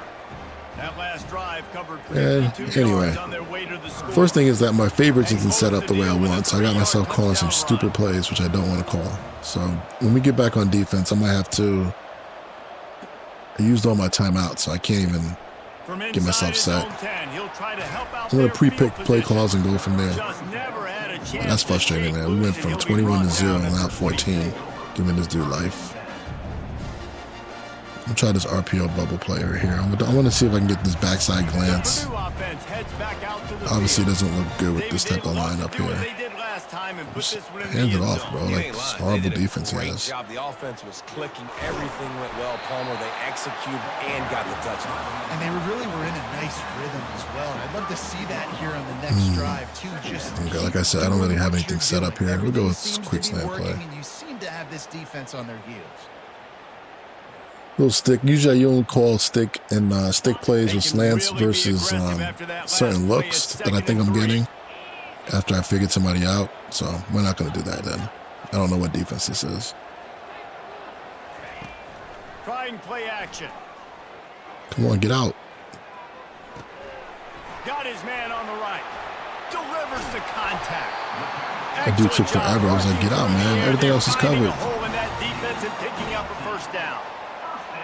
S2: That last drive covered
S1: And
S2: 52
S1: anyway,
S2: yards on their way to the score.
S1: first thing is that my favorites isn't set up the way I want, so I got myself calling some stupid plays, which I don't want to call. So when we get back on defense, I might have to. I used all my timeouts, so I can't even get myself set. I'm going to pre-pick play calls and go from there. That's frustrating, man. We went from 21-0 and now 14, giving this dude life. I'll try this RPO bubble player here. I want to see if I can get this backside glance. Obviously, it doesn't look good with this type of lineup here. Just hand it off, bro. Like, it's horrible defense he has.
S4: The offense was clicking. Everything went well. Palmer, they executed and got the touchdown.
S3: And they really were in a nice rhythm as well. And I'd love to see that here on the next drive, too. Just
S1: okay, like I said, I don't really have anything set up here. We'll go with quick slant play.
S3: And you seem to have this defense on their heels.
S1: Little stick. Usually you only call stick and stick plays with slants versus certain looks that I think I'm getting after I figured somebody out. So we're not going to do that then. I don't know what defense this is.
S2: Trying play action.
S1: Come on, get out.
S2: Got his man on the right. Delivers the contact.
S1: That dude took forever. I was like, get out, man. Everything else is covered.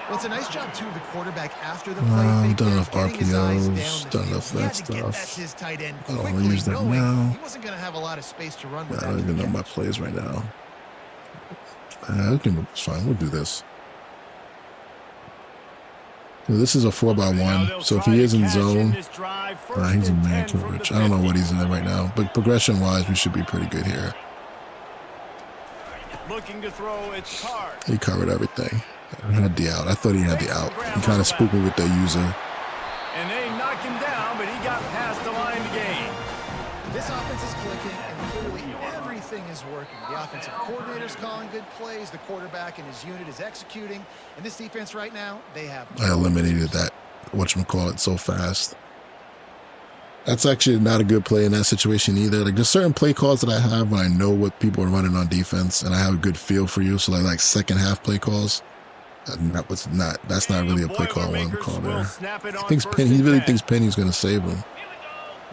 S3: Well, it's a nice job, too, of the quarterback after the play.
S1: Done enough RPOs, done enough that stuff. I don't want to use that now.
S3: He wasn't going to have a lot of space to run with.
S1: I don't even know my plays right now. It's fine. We'll do this. This is a 4x1, so if he is in zone, he's in man coverage. I don't know what he's in right now, but progression-wise, we should be pretty good here.
S2: Looking to throw its card.
S1: He covered everything. I had the out. I thought he had the out. He kind of spooked me with the user.
S2: And they knocked him down, but he got past the line to gain.
S3: This offense is clicking, and clearly everything is working. The offensive coordinator's calling good plays. The quarterback and his unit is executing. And this defense right now, they have.
S1: I eliminated that, whatchamacallit, so fast. That's actually not a good play in that situation either. Like, there's certain play calls that I have when I know what people are running on defense, and I have a good feel for you. So like second half play calls. That's not really a play call I want to call there. He really thinks Penny's going to save him.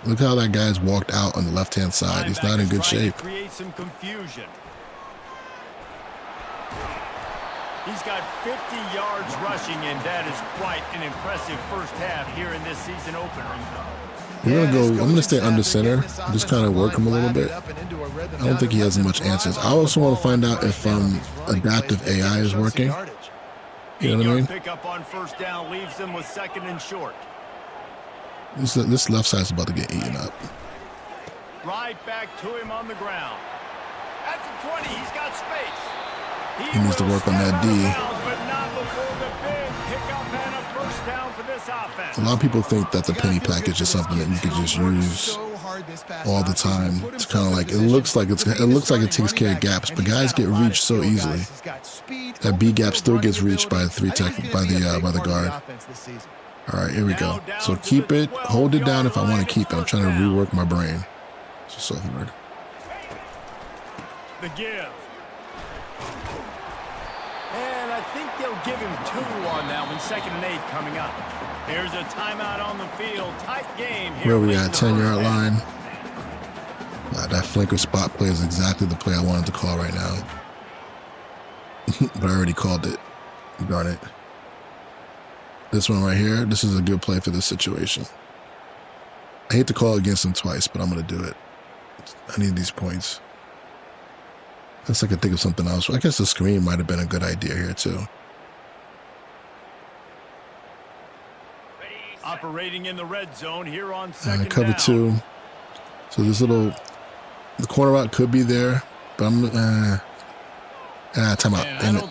S1: Look how that guy's walked out on the left-hand side. He's not in good shape.
S2: Create some confusion. He's got 50 yards rushing, and that is quite an impressive first half here in this season opener.
S1: I'm going to stay under center, just kind of work him a little bit. I don't think he has much answers. I also want to find out if adaptive AI is working. You know what I mean?
S2: Pickup on first down leaves them with second and short.
S1: This left side's about to get eaten up.
S2: Right back to him on the ground. At the 20, he's got space.
S1: He needs to work on that D.
S2: But not before the big pickup and a first down for this offense.
S1: A lot of people think that the penny package is something that you can just use all the time. It's kind of like it looks like it takes care of gaps, but guys get reached so easily. That B gap still gets reached by the guard. All right, here we go. So keep it, hold it down if I want to keep it. I'm trying to rework my brain. It's so hard.
S2: The give. And I think they'll give him 2 on that one. 2nd and 8 coming up. There's a timeout on the field. Tight game here.
S1: Where we at? 10-yard line. That flanker spot play is exactly the play I wanted to call right now. But I already called it. Darn it. This one right here, this is a good play for this situation. I hate to call against him twice, but I'm going to do it. I need these points. Unless I could think of something else. I guess the screen might have been a good idea here, too.
S2: Operating in the red zone here on second
S1: cover
S2: down.
S1: 2. So this the corner route could be there, but I'm time out. Damn it.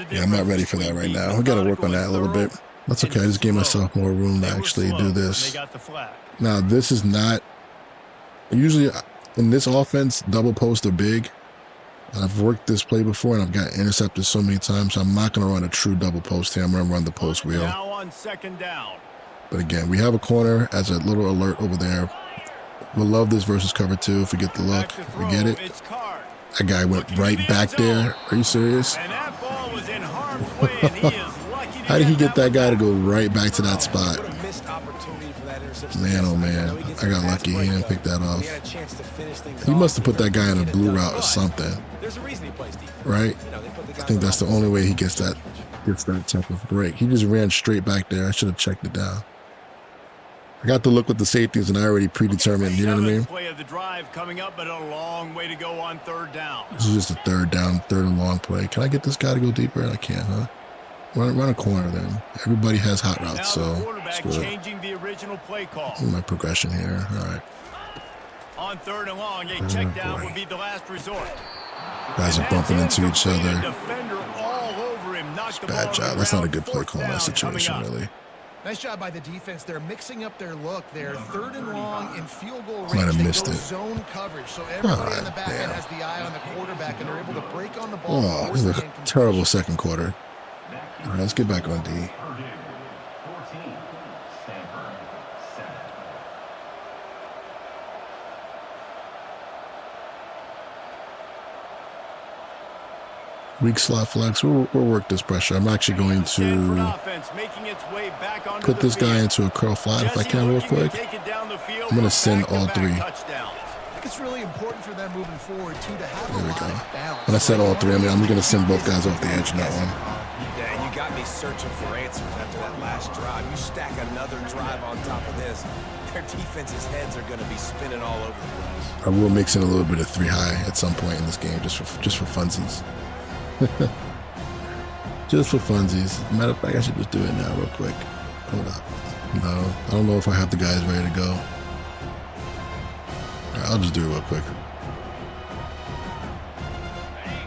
S1: Yeah, I'm not ready for that right now. We got to work on that a little bit. That's okay. I just gave myself more room to actually do this. Now, this is not usually in this offense, double posts are big. I've worked this play before, and I've got intercepted so many times, so I'm not going to run a true double post here. I'm going to run the post wheel.
S2: Now on second down.
S1: But again, we have a corner as a little alert over there. We'll love this versus cover 2 if we get the look. If we get it, That guy went right back there. Are you serious?
S2: And that ball was in harm's way, and he is lucky to
S1: How did he get that
S2: one.
S1: guy to go right back to that spot?
S4: What a missed opportunity for that interception.
S1: Man, oh man, I got lucky. He didn't pick that off. He must have put that guy in a blue route or something,
S4: There's a reason he plays defense.
S1: right? I think that's the only way he gets that type of break. He just ran straight back there. I should have checked it down. I got to look with the safeties, and I already predetermined. You know what I mean?
S2: Play of the drive coming up, but a long way to go on third down.
S1: This is just a third and long play. Can I get this guy to go deeper? I can't, huh? Run a corner then. Everybody has hot routes,
S2: Now
S1: so
S2: the quarterback
S1: it's good.
S2: changing the original play call.
S1: My progression here. All right.
S2: On third and long, a check down would be the last resort.
S1: Guys are bumping into each other.
S2: Defender all over him, knocked the
S1: Bad
S2: ball
S1: job.
S2: to
S1: That's not a
S2: ground.
S1: good play
S2: Fourth
S1: call in that
S2: down coming
S1: situation,
S2: up.
S1: really.
S3: Nice job by the defense. They're mixing up their look. They're third and long in field goal
S1: Might
S3: range.
S1: have
S3: They
S1: missed
S3: go
S1: it.
S3: zone coverage. So everybody
S1: Ah,
S3: on the back
S1: damn.
S3: end has the eye on the quarterback, and they're able to break on the ball.
S1: Oh,
S3: force
S1: this is
S3: the
S1: a
S3: incompletion.
S1: terrible second quarter. All right, let's get back on D.
S6: Purdue 14, Standford 7.
S1: Weak slot flex. We'll work this pressure. I'm actually going
S2: Standford
S1: to
S2: offense making its way back onto
S1: put
S2: the
S1: this guy
S2: field.
S1: into a curl flat if I
S2: Jessie
S1: can real
S2: looking to
S1: quick.
S2: take it down the field
S1: I'm gonna
S2: for
S1: send all
S2: back-to-back
S1: three.
S2: touchdowns.
S3: I think it's really important for them moving forward, too, to have
S1: There
S3: a
S1: we
S3: lot
S1: go.
S3: of balance.
S1: When I said all three, I mean I'm going to send both guys off the edge in that one.
S4: Yeah, and you got me searching for answers after that last drive. You stack another drive on top of this, their defense's heads are going to be spinning all over the place.
S1: I will mix in a little bit of 3 high at some point in this game, just for funsies. Just for funsies. Matter of fact, I should just do it now real quick. Hold up. No, I don't know if I have the guys ready to go. All right, I'll just do it real quick.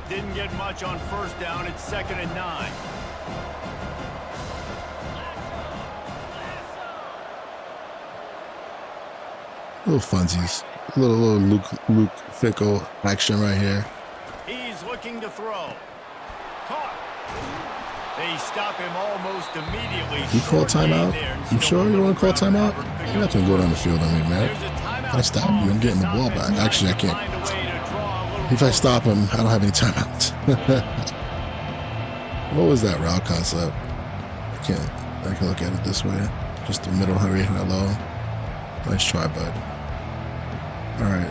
S2: Didn't get much on first down. It's 2nd and 9.
S1: Little funsies. A little Luke Fickle action right here.
S2: He's looking to throw. Caught. They stop him almost immediately.
S1: You call
S2: Short gain
S1: timeout?
S2: there, and
S1: You
S2: still
S1: sure you want to call
S2: ground
S1: timeout?
S2: cover.
S1: You're not going to go down the field on me, man.
S2: There's a timeout
S1: If I stop
S2: call.
S1: you, I'm getting the ball
S2: Offense
S1: back. Actually, I
S2: trying to
S1: can't.
S2: find a way to draw a little
S1: If I stop him, I don't have any timeouts. What was that route concept? I can look at it this way. Just the middle hurry, hello. Nice try, bud. Alright,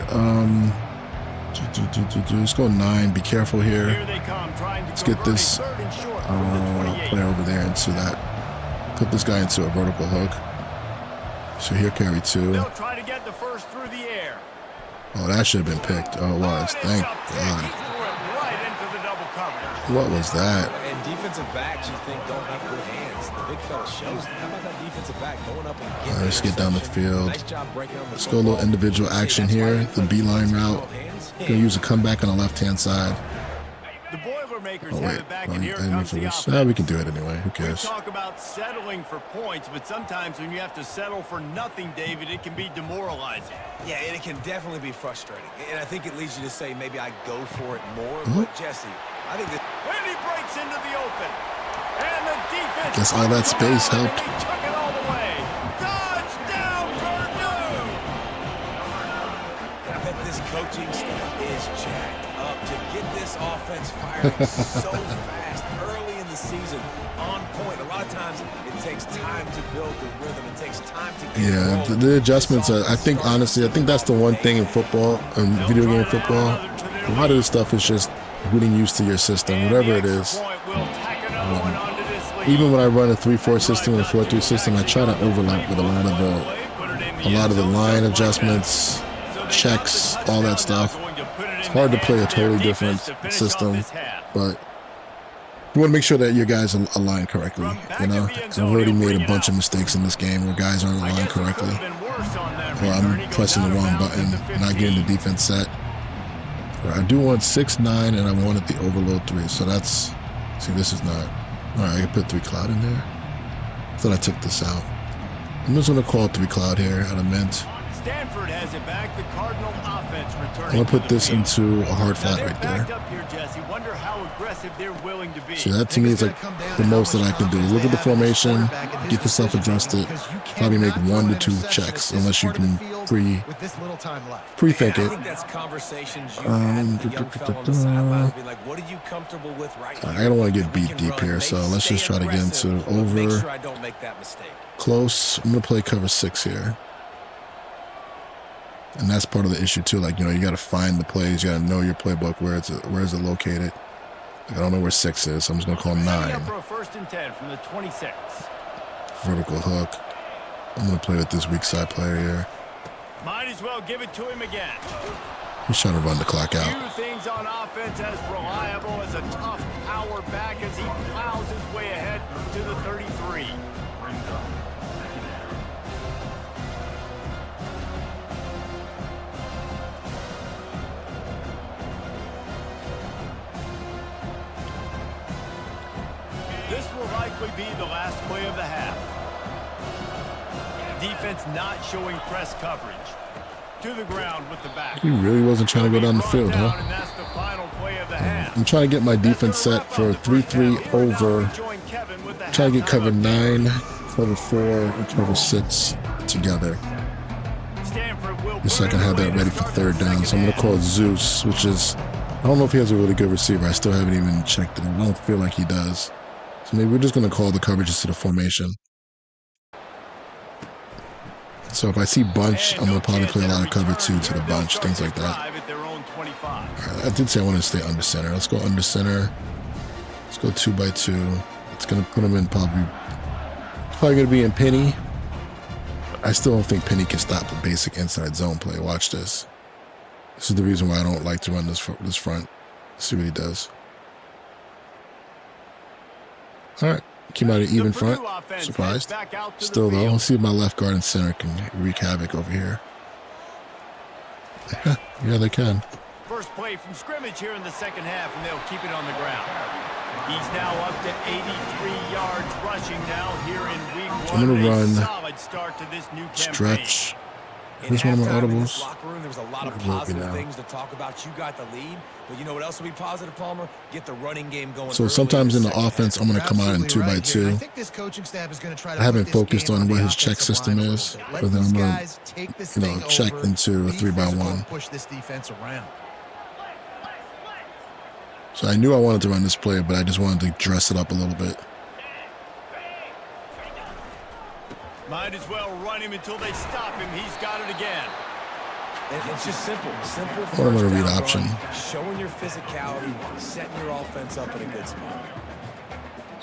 S1: let's go 9. Be careful here.
S2: Here they come, trying to
S1: Let's get
S2: convert a
S1: this
S2: third and short from the 28.
S1: player over there into that. Put this guy into a vertical hook. So he'll carry 2.
S2: They'll try to get the first through the air.
S1: Oh, that should have been picked. Oh, it was. Thank God.
S2: He threw it right into the double coverage.
S1: What was that?
S4: And defensive backs you think don't have good hands. The big fella shows it. How about that defensive back going up and getting
S1: Let's get down the field.
S4: Nice job breaking on the
S1: Let's go a little individual action here. The beeline route. Gonna use a comeback on the left-hand side.
S2: The Boilermakers
S1: Oh,
S2: have
S1: wait.
S2: it back,
S1: I
S2: and here
S1: didn't mean
S2: comes
S1: for
S2: the
S1: this.
S2: offense.
S1: We can do it anyway. Who
S2: We
S1: cares?
S2: talk about settling for points, but sometimes when you have to settle for nothing, David, it can be demoralizing.
S4: Yeah, and it can definitely be frustrating. And I think it leads you to say maybe I go for it more.
S1: Mhm.
S4: But Jesse, I think that
S2: When he breaks into the open, and the defense.
S1: Guess all that space
S2: and
S1: helped.
S2: He took it all the way. Touchdown, Purdue!
S4: I bet this coaching staff is jacked up to get this offense firing so fast early in the season, on point. A lot of times it takes time to build the rhythm. It takes time to get
S1: Yeah,
S4: rolling.
S1: the adjustments are, I think, honestly, I think that's the one thing in football, in video game football. A lot of this stuff is just getting used to your system, whatever it is. Even when I run a 3-4 system and a 4-3 system, I try to overlap with a lot of the line adjustments, checks, all that stuff. It's hard to play a totally different system, but you want to make sure that your guys are aligned correctly. You know, I've already made a bunch of mistakes in this game where guys aren't aligned correctly, or I'm pressing the wrong button, not getting the defense set. I do want 6-9, and I wanted the overload 3. So that's, see, this is not. All right, I can put 3 cloud in there. I thought I took this out. I'm just gonna call 3 cloud here out of mint.
S2: Stanford has it back. The Cardinal offense returning.
S1: I'm gonna put
S2: to the
S1: this
S2: field.
S1: into a hard
S2: Now
S1: flat
S2: they're
S1: right
S2: backed
S1: there.
S2: up here, Jesse. Wonder how aggressive they're willing to be.
S1: So that to me is like the most that I can do. Look at the formation, get yourself adjusted, probably make 1 to 2 checks, unless you can
S3: with this little time left.
S1: pre-think
S4: I
S1: it.
S4: think that's conversations you've had with the young fella on the sideline. Be like, what are you comfortable with right here?
S1: I don't want to get
S4: And we
S1: beat
S4: can
S1: deep
S4: run.
S1: here,
S4: Maybe
S1: so let's
S4: stay
S1: just try to get into
S4: aggressive, but make
S1: over
S4: sure I don't make that mistake.
S1: close. I'm gonna play cover 6 here, and that's part of the issue too. Like, you know, you got to find the plays. You got to know your playbook. Where is it located? Like, I don't know where 6 is, so I'm just gonna call 9.
S2: Setting up for a 1st and 10 from the 26.
S1: Vertical hook. I'm gonna play with this weak side player here.
S2: Might as well give it to him again.
S1: He's trying to run the clock out.
S2: Few things on offense as reliable as a tough power back as he plows his way ahead to the 33. This will likely be the last play of the half. Defense not showing press coverage. To the ground with the back.
S1: He really wasn't trying to go down the field, huh?
S2: And that's the final play of the half.
S1: I'm trying to get my defense set for 3-3 over. Trying to get cover 9, cover 4, and cover 6 together. Just so I can have that ready for 3rd down. So I'm going to call Zeus, which is, I don't know if he has a really good receiver. I still haven't even checked it. I don't feel like he does. So maybe we're just going to call the coverages to the formation. So if I see bunch, I'm going to probably play a lot of cover 2 to the bunch, things like that. Alright, I did say I wanted to stay under center. Let's go under center. Let's go 2x2. It's going to put him in probably going to be in Penny. I still don't think Penny can stop the basic inside zone play. Watch this. This is the reason why I don't like to run this front. Let's see what he does. Alright. Came out of even front. Surprised. Still though, let's see if my left guard and center can wreak havoc over here. Yeah, they can.
S2: First play from scrimmage here in the 2nd half, and they'll keep it on the ground. He's now up to 83 yards rushing now here in week 1.
S1: I'm gonna run
S2: solid start to this new
S1: stretch.
S4: In
S1: This one of my
S4: halftime, in
S1: audibles.
S4: this locker room, there was a lot of
S1: Look at me
S4: positive
S1: now.
S4: things to talk about. You got the lead, but you know what else will be positive, Palmer? Get the running game going.
S1: So
S4: early
S1: sometimes in the
S4: second
S1: offense,
S4: half.
S1: I'm going to come out in
S3: Absolutely right here. I
S1: 2x2.
S3: think this coaching staff is going to try to
S1: I haven't
S3: put this
S1: focused
S3: game
S1: on what
S3: the
S1: his check
S3: offensive
S1: system
S3: line a
S1: is,
S3: little bit. Let
S1: but then
S3: these
S1: I'm going
S3: guys take this
S1: to,
S3: thing
S1: check
S3: over,
S1: into a
S3: be
S1: 3x1.
S3: physical, push this defense around.
S1: So I knew I wanted to run this play, but I just wanted to dress it up a little bit.
S2: Might as well run him until they stop him. He's got it again.
S4: And it's just simple. Simple
S1: What am I gonna
S4: first
S1: read
S4: down
S1: option?
S4: run, showing your physicality, setting your offense up in a good spot.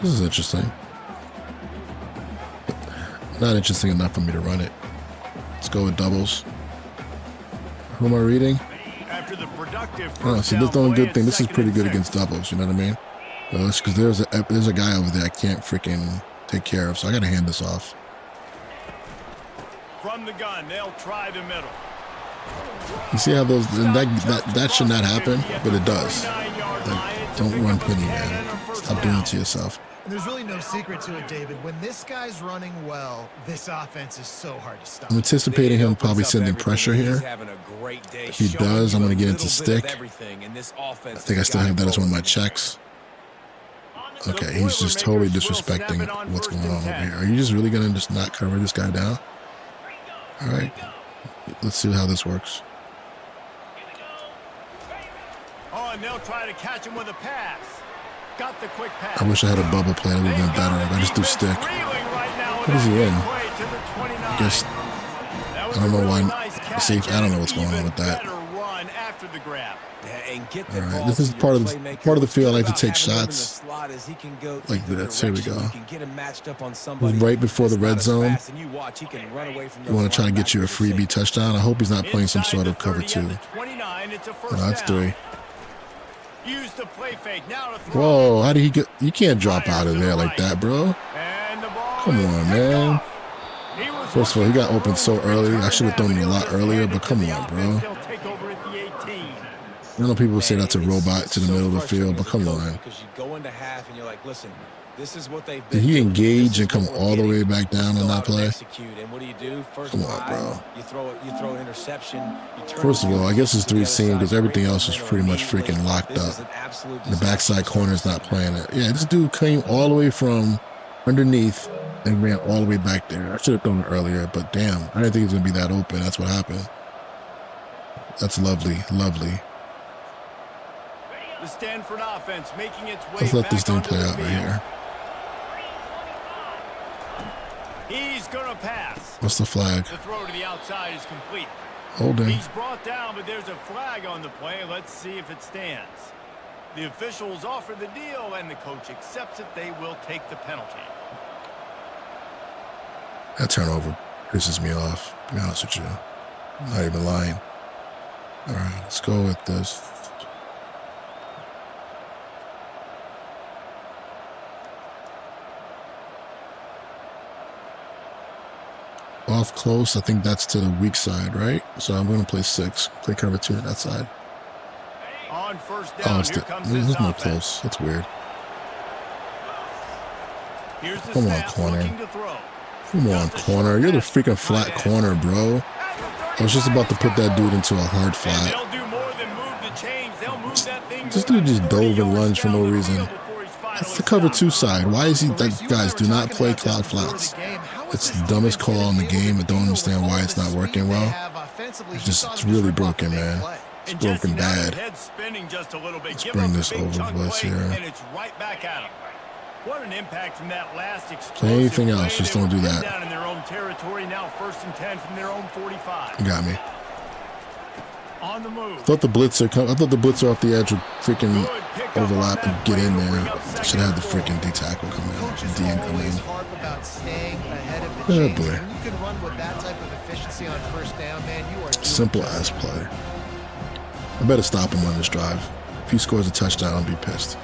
S1: This is interesting. Not interesting enough for me to run it. Let's go with doubles. Who am I reading?
S2: After the productive
S1: Oh,
S2: first
S1: see, that's the
S2: down
S1: only
S2: play
S1: good thing.
S2: at
S1: This is
S2: 2nd
S1: pretty
S2: and
S1: good
S2: 6.
S1: against doubles, you know what I mean? Well, that's because there's a guy over there I can't freaking take care of, so I got to hand this off.
S2: From the gun, they'll try the middle.
S1: You see how those, that should not happen, but it does. Like, don't run Penny, man. Stop doing it to yourself.
S3: And there's really no secret to it, David. When this guy's running well, this offense is so hard to stop.
S1: I'm anticipating him probably sending pressure here. If he does, I'm going to get into stick. I think I still have that as one of my checks. Okay, he's just totally disrespecting what's going on over here. Are you just really going to just not cover this guy down? All right. Let's see how this works.
S2: Oh, and they'll try to catch him with a pass. Got the quick pass.
S1: I wish I had a bubble play. That would have been better. If I just do stick. What is he in? I guess, I don't know why. Safe. I don't know what's going on with that. All right, this is part of the field. I like to take shots like this. Here we go. Right before the red zone. You want to try to get you a freebie touchdown. I hope he's not playing some sort of cover 2. That's 3. Whoa, how did he get? You can't drop out of there like that, bro. Come on, man. First of all, he got open so early. I should have thrown him a lot earlier, but come on, bro. I know people say that's a robot to the middle of the field, but come on. Did he engage and come all the way back down on that play? Come on, bro. First of all, I guess it's 3 seam because everything else is pretty much freaking locked up. The backside corner is not playing it. Yeah, this dude came all the way from underneath and ran all the way back there. I should have thrown it earlier, but damn, I didn't think it was going to be that open. That's what happened. That's lovely, lovely.
S2: The Standford offense making its way
S1: Let's let
S2: back
S1: this thing
S2: onto
S1: play
S2: the
S1: out right
S2: field.
S1: here.
S2: He's going to pass.
S1: What's the flag?
S2: The throw to the outside is complete.
S1: Holding.
S2: He's brought down, but there's a flag on the play. Let's see if it stands. The officials offer the deal, and the coach accepts it. They will take the penalty.
S1: That turnover pisses me off, to be honest with you. I'm not even lying. All right, let's go with this. Off close, I think that's to the weak side, right? So I'm going to play 6. Play cover 2 on that side.
S2: On first
S1: Oh,
S2: down,
S1: it's
S2: here
S1: the,
S2: comes
S1: this
S2: this
S1: is more
S2: offense.
S1: close. That's weird.
S2: Here's the
S1: Come on,
S2: snap,
S1: corner.
S2: looking to throw.
S1: Come on, corner. You're the freaking flat corner, bro. I was just about to put that dude into a hard
S2: And
S1: flat.
S2: they'll do more than move the chains. They'll move that thing.
S1: This dude just
S2: 30
S1: dove and
S2: yards
S1: lunged for
S2: down
S1: no
S2: the
S1: reason.
S2: field before he's finally
S1: That's the cover
S2: stopped.
S1: 2 side. Why is he?
S3: Well, Reese, you
S1: Guys,
S3: and I
S1: do
S3: were
S1: not
S3: talking
S1: play
S3: about this
S1: cloud
S3: before the
S1: flats.
S3: game. How is
S1: It's
S3: this
S1: the dumbest
S3: defense
S1: call in the
S3: gonna be
S1: game.
S3: able
S1: I
S3: to
S1: don't
S3: deal
S1: understand
S3: with
S1: why
S3: all
S1: it's
S3: the
S1: not
S3: speed
S1: working
S3: they
S1: well.
S3: have offensively?
S1: It's
S3: You
S1: just,
S3: saw
S1: it's
S3: them just
S1: really
S3: rip off a
S1: broken,
S3: big
S1: man.
S3: play.
S1: It's
S2: And
S1: broken
S2: Jessie, now
S1: bad.
S2: their head's spinning just a little bit.
S1: Let's
S2: Give
S1: bring
S2: up a
S1: this
S2: big
S1: over
S2: chunk
S1: with us
S2: play,
S1: here.
S2: and it's right back at them. What an impact from that last explosive
S1: Play anything
S2: play.
S1: else, just
S2: They
S1: don't
S2: were
S1: do
S2: pinned
S1: that.
S2: down in their own territory, now 1st and 10 from their own 45.
S1: You got me.
S2: On the move.
S1: I thought the blitzer off the edge would freaking
S2: Good pickup
S1: overlap
S2: on
S1: and
S2: that
S1: get
S2: play
S1: in
S2: to
S1: there.
S2: bring up
S1: Should
S2: second
S1: have had the
S2: and 4.
S1: freaking D tackle come in.
S3: Coaches
S1: D come
S3: always
S1: in.
S3: harp about staying ahead of the
S1: Oh,
S3: chains.
S1: boy.
S3: When you can run with that type of efficiency on first down, man, you are doing
S1: Simple
S3: just
S1: ass
S3: that.
S1: play. I better stop him on this drive. If he scores a touchdown, I'll be pissed.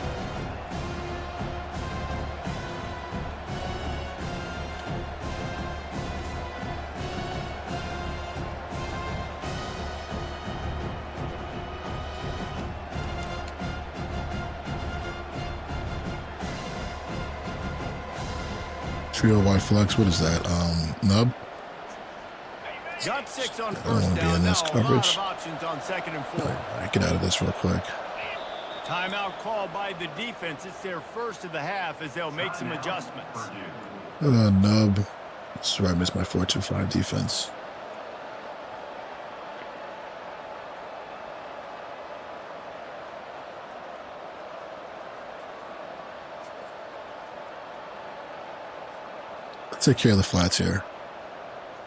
S1: Trio wide flex. What is that? Nub.
S2: Got 6 on
S1: I don't
S2: first
S1: wanna be
S2: down.
S1: in this
S2: Now a
S1: coverage.
S2: lot of options on 2nd and 4.
S1: All right, get out of this real quick.
S2: Timeout called by the defense. It's their first of the half as they'll make some adjustments.
S1: Nub. This is where I missed my 4-2-5 defense. Let's take care of the flats here.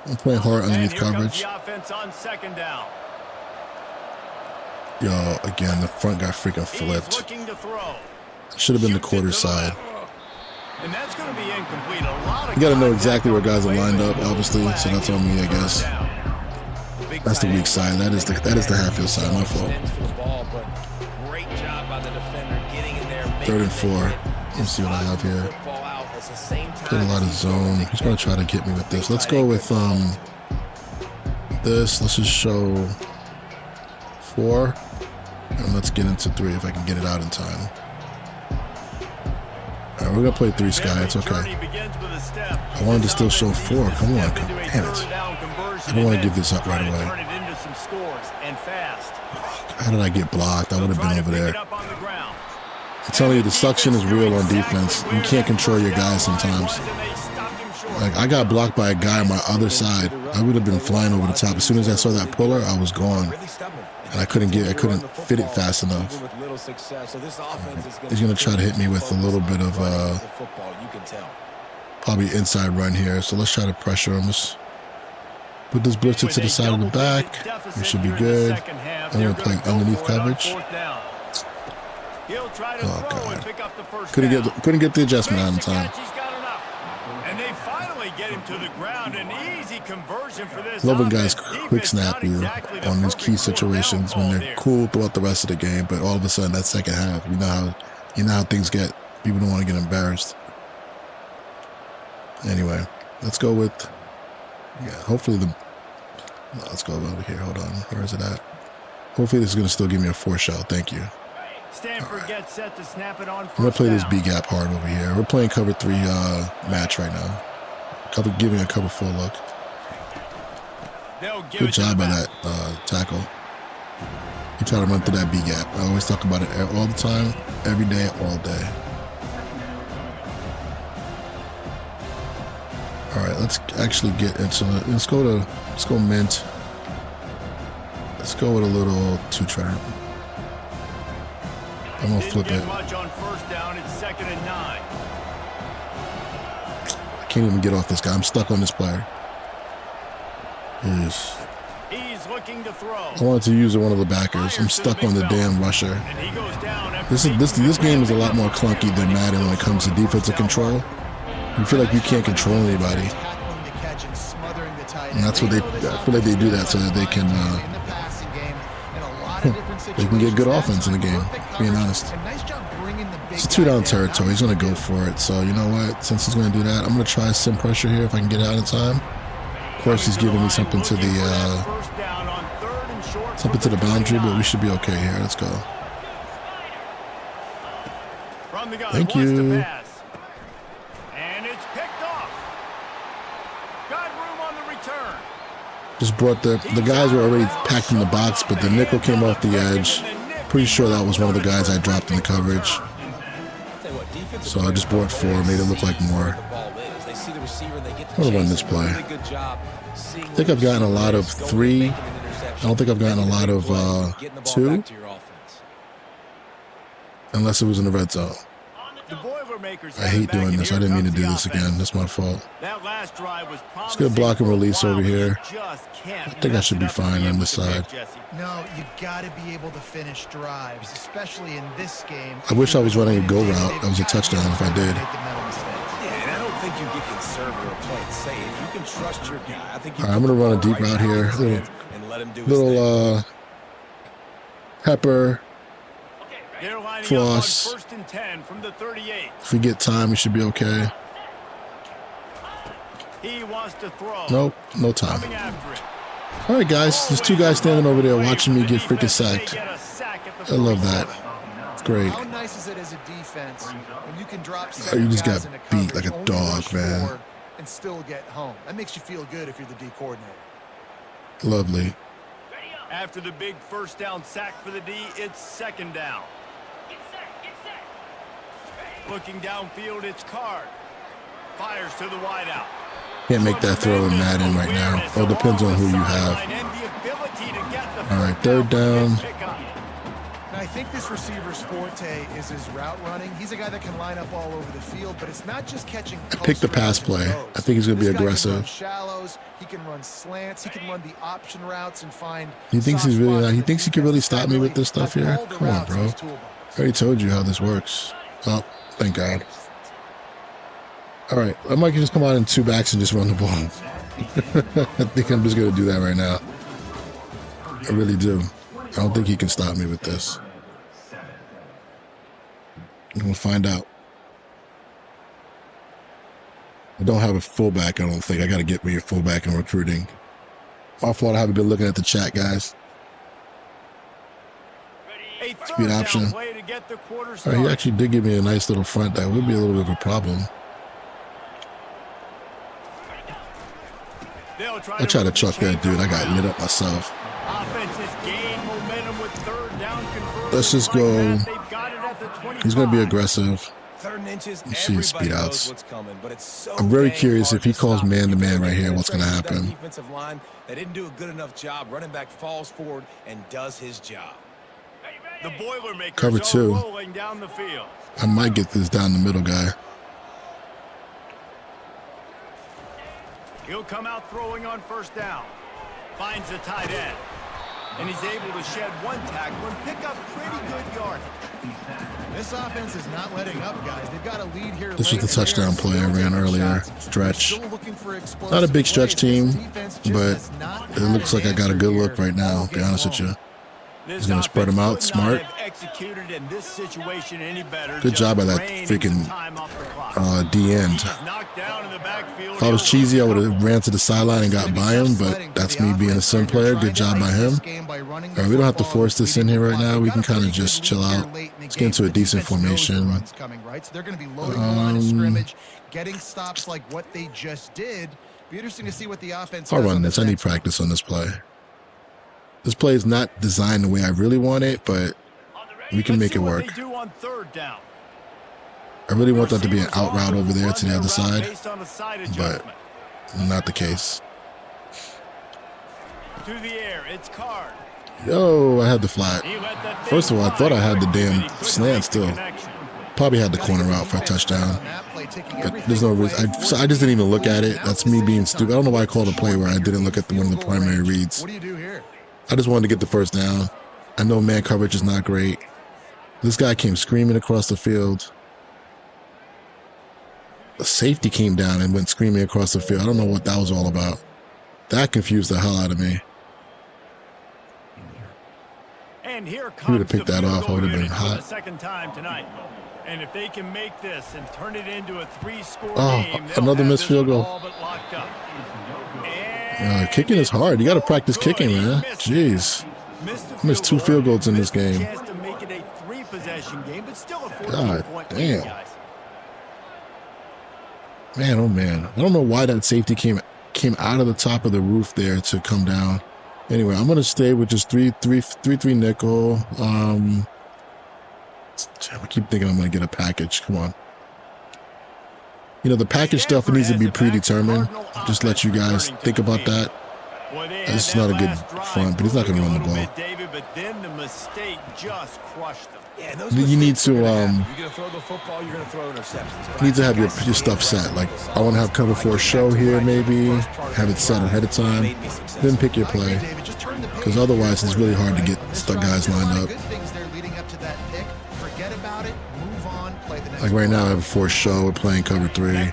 S1: I'm playing hard
S2: And
S1: underneath
S2: here comes
S1: coverage.
S2: the offense on 2nd down.
S1: Yo, again, the front guy freaking
S2: He's
S1: flipped.
S2: looking to throw.
S1: Should have been the
S2: Shoots it
S1: quarter
S2: to the
S1: side.
S2: left. And that's going to be incomplete. A lot of
S1: You gotta know
S2: contact
S1: exactly where
S2: on the
S1: guys are
S2: play,
S1: lined
S2: but
S1: up,
S2: no
S1: obviously, so
S2: flag.
S1: that's on me, I
S2: It'll
S1: guess.
S2: go down. Big
S1: That's the
S2: tight
S1: weak
S2: end.
S1: side. That is the Hatfield side. My fault.
S4: Extends for the ball, but great job by the defender getting in there.
S1: 3rd and 4. Let's see what I have here. Get a lot of zone. He's gonna try to get me with this. Let's go with this. Let's just show 4, and let's get into 3 if I can get it out in time. All right, we're gonna play 3 Sky. It's okay. I wanted to still show 4. Come on, damn it. I don't want to give this up right away. How did I get blocked? I would have been over there. I'm telling you, the suction is real on defense. You can't control your guys sometimes. Like, I got blocked by a guy on my other side. I would have been flying over the top. As soon as I saw that puller, I was gone. And I couldn't fit it fast enough. He's going to try to hit me with a little bit of probably inside run here. So let's try to pressure him. Let's put this blitzer to the side of the back. We should be good. I'm going to play underneath coverage. Oh, God. Couldn't get the adjustment out in time.
S2: And they finally get him to the ground. An easy conversion for this
S1: Love when
S2: offense.
S1: guys quick
S2: Defense
S1: snap
S2: not
S1: you
S2: exactly the
S1: on these
S2: perfect
S1: key
S2: fourth
S1: situations
S2: down
S1: when
S2: call
S1: they're
S2: there.
S1: cool throughout the rest of the game, but all of a sudden that second half, you know how things get. People don't want to get embarrassed. Anyway, let's go with hopefully let's go over here. Hold on, where is it at? Hopefully this is gonna still give me a 4 shot. Thank you.
S2: Stanford gets set to snap it on
S1: I'm gonna
S2: first
S1: play this
S2: down.
S1: B gap hard over here. We're playing cover 3 match right now. Giving a cover 4 look.
S2: They'll give
S1: Good
S2: it to
S1: job
S2: the
S1: by
S2: back.
S1: that tackle. You try to run through that B gap. I always talk about it all the time, every day, all day. All right, let's actually get into it. Let's go mint. Let's go with a little two-trap. I'm gonna flip it.
S2: Much on first down. It's 2nd and 9.
S1: I can't even get off this guy. I'm stuck on this player. Yes.
S2: He's looking to throw.
S1: I wanted to use one of the backers. I'm stuck on the damn rusher.
S2: And he goes down after
S1: This game is a lot more clunky than Madden when it comes to defensive control. You feel like you can't control anybody, and that's what I feel like they do that so that they can get good offense in the game. Being honest, it's a 2-down territory. He's gonna go for it. So you know what? Since he's gonna do that, I'm gonna try sim pressure here if I can get out in time. Of course, he's giving me something to the boundary, but we should be okay here. Let's go. Thank you.
S2: And it's picked off. Got room on the return.
S1: Just brought the guys were already packed in the box, but the nickel came off the edge. Pretty sure that was one of the guys I dropped in the coverage. So I just brought 4, made it look like more. I'm gonna run this play. I think I've gotten a lot of 3. I don't think I've gotten a lot of 2. Unless it was in the red zone. I hate doing this. I didn't mean to do this again. That's my fault. Let's get a block and release over here. I think I should be fine on this side.
S3: No, you got to be able to finish drives, especially in this game.
S1: I wish I was running a go route. That was a touchdown if I did.
S4: Yeah, and I don't think you get conservative or play it safe. You can trust your guy. I think.
S1: All right, I'm gonna run a deep route here. Little pepper. Floss.
S2: First and 10 from the 38.
S1: If we get time, we should be okay.
S2: He wants to throw.
S1: Nope, no time. All right, guys. There's 2 guys standing over there watching me get freaking sacked. I love that. It's great.
S3: How nice is it as a defense when you can drop
S1: Oh, you just got beat like a dog, man.
S3: And still get home. That makes you feel good if you're the D coordinator.
S1: Lovely.
S2: After the big first down sack for the D, it's 2nd down. Looking downfield, it's Card. Fires to the wideout.
S1: Can't make that throw in Madden right now. Well, it depends on who you have. All right, 3rd down.
S3: And I think this receiver's forte is his route running. He's a guy that can line up all over the field, but it's not just catching.
S1: Pick the pass play. I think he's going to be aggressive.
S3: Shallows. He can run slants. He can run the option routes and find.
S1: He thinks he's really not. He thinks he can really stop me with this stuff here. Come on, bro. I already told you how this works. Oh, thank God. All right, I might just come out in 2 backs and just run the ball. I think I'm just going to do that right now. I really do. I don't think he can stop me with this. We'll find out. I don't have a fullback, I don't think. I got to get me a fullback in recruiting. My fault I haven't been looking at the chat, guys. Speed option. All right, he actually did give me a nice little front. That would be a little bit of a problem. I tried to chuck that dude. I got lit up myself. Let's just go. He's going to be aggressive. You see his speed outs. I'm very curious if he calls man-to-man right here, what's going to happen.
S4: They didn't do a good enough job. Running back falls forward and does his job.
S2: The Boilermakers
S1: Cover 2.
S2: rolling down the field.
S1: I might get this down the middle guy.
S2: He'll come out throwing on first down. Finds the tight end. And he's able to shed 1 tackle and pick up pretty good yardage.
S3: This offense is not letting up, guys. They've got a lead here.
S1: This was the touchdown play I ran earlier. Stretch. Not a big stretch team, but it looks like I got a good look right now, to be honest with you. He's going to spread them out. Smart. Good job by that freaking D end. If I was cheesy, I would have ran to the sideline and got by him, but that's me being a sim player. Good job by him. All right, we don't have to force this in here right now. We can kind of just chill out. Let's get into a decent formation.
S3: They're going to be loading the line of scrimmage, getting stops like what they just did. Be interesting to see what the offense does.
S1: I'll run this. I need practice on this play. This play is not designed the way I really want it, but we can make it work. I really want that to be an out route over there to the other side, but Not the case.
S2: To the air, it's Card.
S1: Yo, I had the flat.
S2: He let that
S1: First of all, I thought I had the damn
S2: but he couldn't
S1: slant
S2: make the
S1: still.
S2: connection.
S1: Probably had the corner out for a touchdown. But there's no reason. I just didn't even look at it. That's me being stupid. I don't know why I called a play where I didn't look at one of the primary reads.
S3: What do you do here?
S1: I just wanted to get the first down. I know man coverage is not great. This guy came screaming across the field. The safety came down and went screaming across the field. I don't know what that was all about. That confused the hell out of me.
S2: And here
S1: He would have
S2: comes
S1: picked
S2: the
S1: that
S2: field
S1: off. I
S2: goal
S1: would have been
S2: unit for the
S1: hot.
S2: second time tonight. And if they can make this and turn it into a 3-score
S1: Oh,
S2: game, they'll
S1: another
S2: have
S1: missed
S2: this
S1: field
S2: one
S1: goal.
S2: all but locked up. And
S1: Kicking is hard. You got to practice kicking, man. Jeez. Missed 2 field goals in this game.
S2: Chance to make it a 3-possession game, but still a
S1: God
S2: 14-point
S1: damn.
S2: lead, guys.
S1: Man, oh man. I don't know why that safety came out of the top of the roof there to come down. Anyway, I'm gonna stay with just 3-3 nickel. I keep thinking I'm gonna get a package. Come on. You know, the package stuff needs to be predetermined. Just let you guys think about that. This is not a good front, but he's not gonna run the ball.
S2: But then the mistake just crushed them.
S4: Yeah, and those
S1: You need
S4: mistakes are
S1: to
S4: gonna happen. You're gonna throw the football. You're gonna throw interceptions.
S1: You need to have your stuff set. Like, I want to have cover for a show here, maybe. Have it set ahead of time. Then pick your play. Because otherwise, it's really hard to get stuck guys lined up.
S3: Good things there leading up to that pick. Forget about it. Move on. Play the next
S1: Like right now, I have a forced show. We're playing cover 3.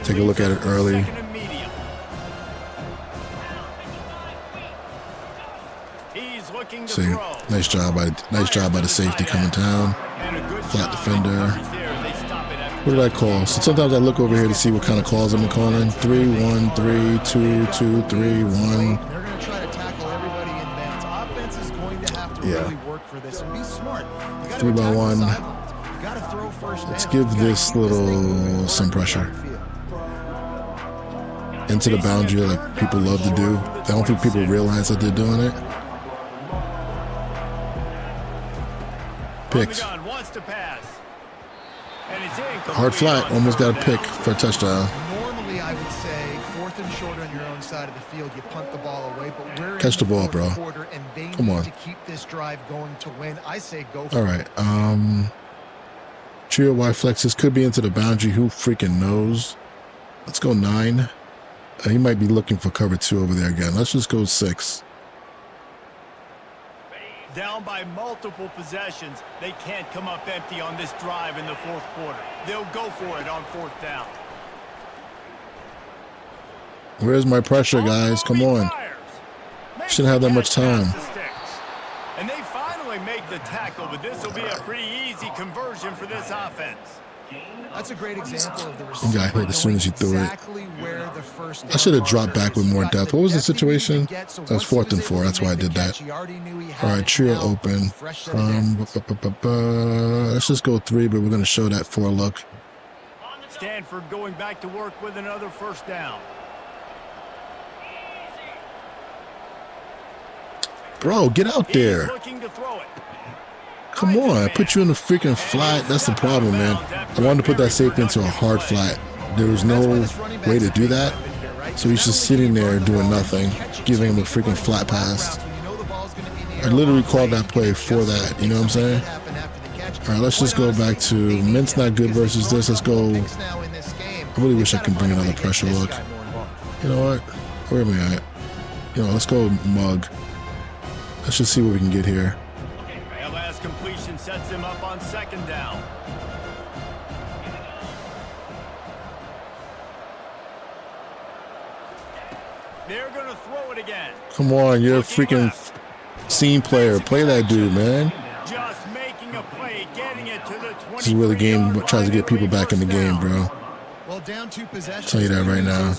S1: Take a look at it early.
S2: Second and medium. He's looking to
S1: See,
S2: throw.
S1: nice job by the safety coming down.
S2: And a good
S1: Flat
S2: job
S1: defender.
S2: making coverage there as they stop it after
S1: What did I call? So sometimes I look over here to see what kind of calls I'm calling. 3-1, 3-2, 2-3, 1.
S3: They're going to try to tackle everybody in bounds. Offense is going to have to
S1: Yeah.
S3: really work for this and be smart. You got
S1: 3 by 1.
S3: You got to throw first
S1: Let's
S3: down.
S1: give
S3: You gotta
S1: this
S3: keep thing
S1: little
S3: moving
S1: some pressure.
S3: down the field.
S1: Into the boundary like people love to do. I don't think people realize that they're doing it. Picks.
S2: On the gun, wants to pass. And it's incomplete
S1: Hard flat.
S2: on
S1: Almost got a
S2: third
S1: pick
S2: down.
S1: for a touchdown.
S3: Normally, I would say 4th and short on your own side of the field, you punt the ball away, but we're
S1: Catch
S3: in
S1: the ball,
S3: fourth
S1: bro.
S3: quarter, and they
S1: Come
S3: need
S1: on.
S3: to keep this drive going to win. I say go for
S1: All right. Trio Y flexes could be into the boundary. Who freaking knows? Let's go 9. He might be looking for cover 2 over there again. Let's just go 6.
S2: Down by multiple possessions, they can't come up empty on this drive in the 4th quarter. They'll go for it on 4th down.
S1: Where's my pressure, guys? Come on. Shouldn't have that much time.
S2: And they finally make the tackle, but this will be a pretty easy conversion for this offense.
S3: That's a great example of the
S1: You got hit as soon as you threw it.
S3: exactly where the first
S1: I should have dropped back with more depth. What was the situation? That was 4th and 4. That's why I did that. All right, trio open. Let's just go 3, but we're going to show that 4 look.
S2: Standford going back to work with another first down.
S1: Bro, get out
S2: He's
S1: there.
S2: looking to throw it.
S1: Come on, I put you in the freaking flat. That's the problem, man. I wanted to put that safety into a hard flat. There was no way to do that. So he's just sitting there doing nothing, giving him a freaking flat pass. I literally called that play for that. You know what I'm saying? All right, let's just go back to Mint's not good versus this. Let's go. I really wish I could bring another pressure look. You know what? Where am I at? You know, let's go mug. Let's just see what we can get here.
S2: That last completion sets him up on 2nd down. They're going to throw it again.
S1: Come on, you're a freaking scene player. Play that dude, man.
S2: Just making a play, getting it to the 20.
S1: This is where the game tries to get people back in the game, bro.
S3: Well, down 2 possessions.
S1: Tell you that right now.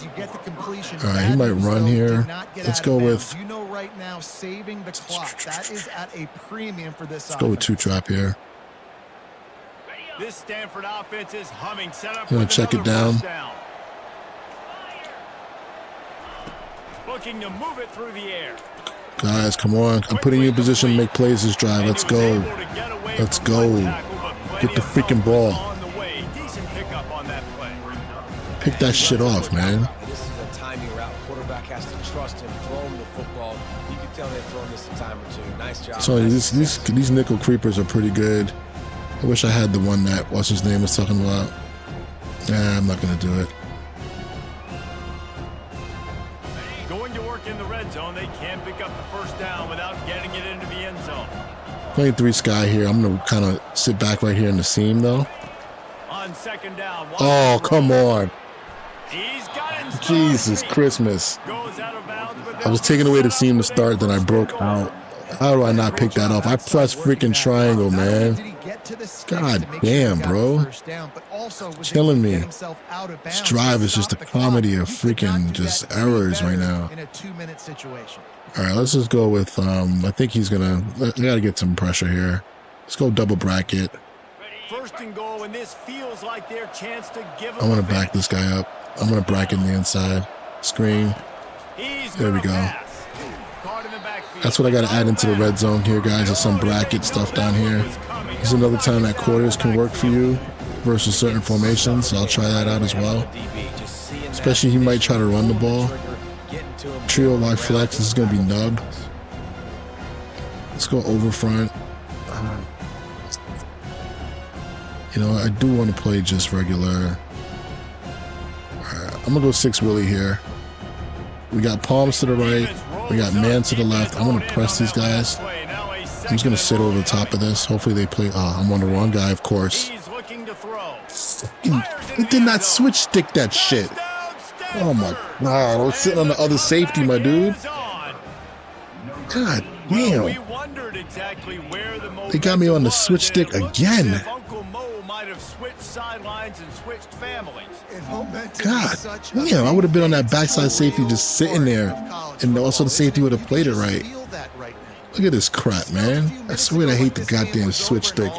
S1: All right, he might run here. Let's go with.
S3: You know right now, saving the clock. That is at a premium for this.
S1: Let's go with 2 trap here.
S2: This Stanford offense is humming. Set up.
S1: I'm gonna check it down.
S2: Looking to move it through the air.
S1: Guys, come on. I'm putting you in position to make plays this drive. Let's go. Let's go. Get the freaking ball. Pick that shit off, man.
S4: This is a time quarterback has to trust him, throw him the football. You can tell they've thrown this a time or two. Nice job.
S1: So these nickel creepers are pretty good. I wish I had the one that what's his name was talking about. Nah, I'm not gonna do it.
S2: Going to work in the red zone, they can't pick up the first down without getting it into the end zone.
S1: Playing 3 sky here. I'm gonna kind of sit back right here in the seam though.
S2: On second down.
S1: Oh, come on.
S2: He's got it.
S1: Jesus Christmas.
S2: Goes out of bounds, but
S1: I was taking away the seam to start, then I broke out. How do I not pick that off? I pressed freaking triangle, man. God damn, bro. Killing me. This drive is just a comedy of freaking just errors right now. All right, let's just go with, I think he's gonna, I gotta get some pressure here. Let's go double bracket.
S2: First and goal, and this feels like their chance to give him.
S1: I'm gonna back this guy up. I'm gonna bracket in the inside. Screen. There we go. That's what I gotta add into the red zone here, guys, is some bracket stuff down here. This is another time that quarters can work for you versus certain formations, so I'll try that out as well. Especially he might try to run the ball. Trio Y flex, this is gonna be nub. Let's go over front. You know, I do want to play just regular. Alright, I'm gonna go 6 Willie here. We got palms to the right. We got man to the left. I'm gonna press these guys. I'm just gonna sit over the top of this. Hopefully they play. I'm on the wrong guy, of course. It did not switch stick that shit. Oh my god! I was sitting on the other safety, my dude. God damn! They got me on the switch stick again. God damn! I would have been on that backside safety just sitting there, and also the safety would have played it right. Look at this crap, man. I swear I hate the goddamn switch stick.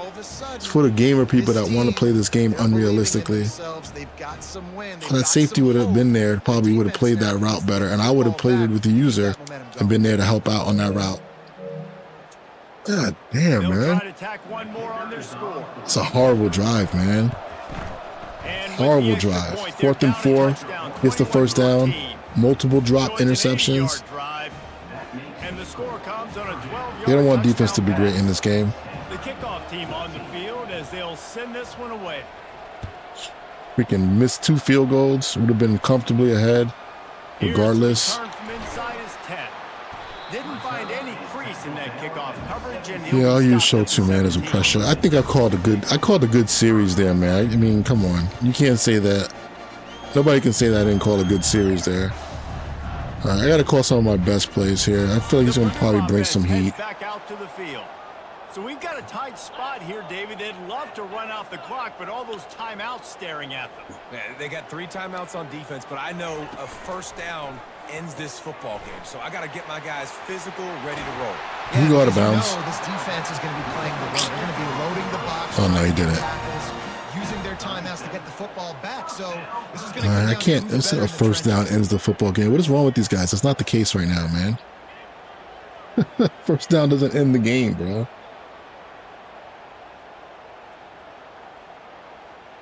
S1: It's for the gamer people that want to play this game unrealistically. If that safety would have been there, probably would have played that route better, and I would have played it with the user and been there to help out on that route. God damn, man. It's a horrible drive, man. Horrible drive. 4th and 4, gets the first down. Multiple drop interceptions. They don't want defense to be great in this game.
S2: The kickoff team on the field as they'll send this one away.
S1: Freaking missed 2 field goals. Would have been comfortably ahead, regardless.
S2: Didn't find any crease in that kickoff coverage, and
S1: yeah, I'll use show 2 man as a pressure. I think I called a good series there, man. I mean, come on. You can't say that. Nobody can say that I didn't call a good series there. All right, I got to call some of my best plays here. I feel like he's going to probably bring some heat.
S2: Back out to the field. So we've got a tight spot here, David. They'd love to run out the clock, but all those timeouts staring at them.
S4: They got 3 timeouts on defense, but I know a first down ends this football game. So I got to get my guys physical, ready to roll.
S1: Yeah, you go out of bounds.
S3: This defense is going to be playing the run. They're going to be loading the box.
S1: Oh no, he didn't.
S3: Using their timeouts to get the football back. So this is going to
S1: I can't. This is a first down ends the football game. What is wrong with these guys? That's not the case right now, man. First down doesn't end the game, bro.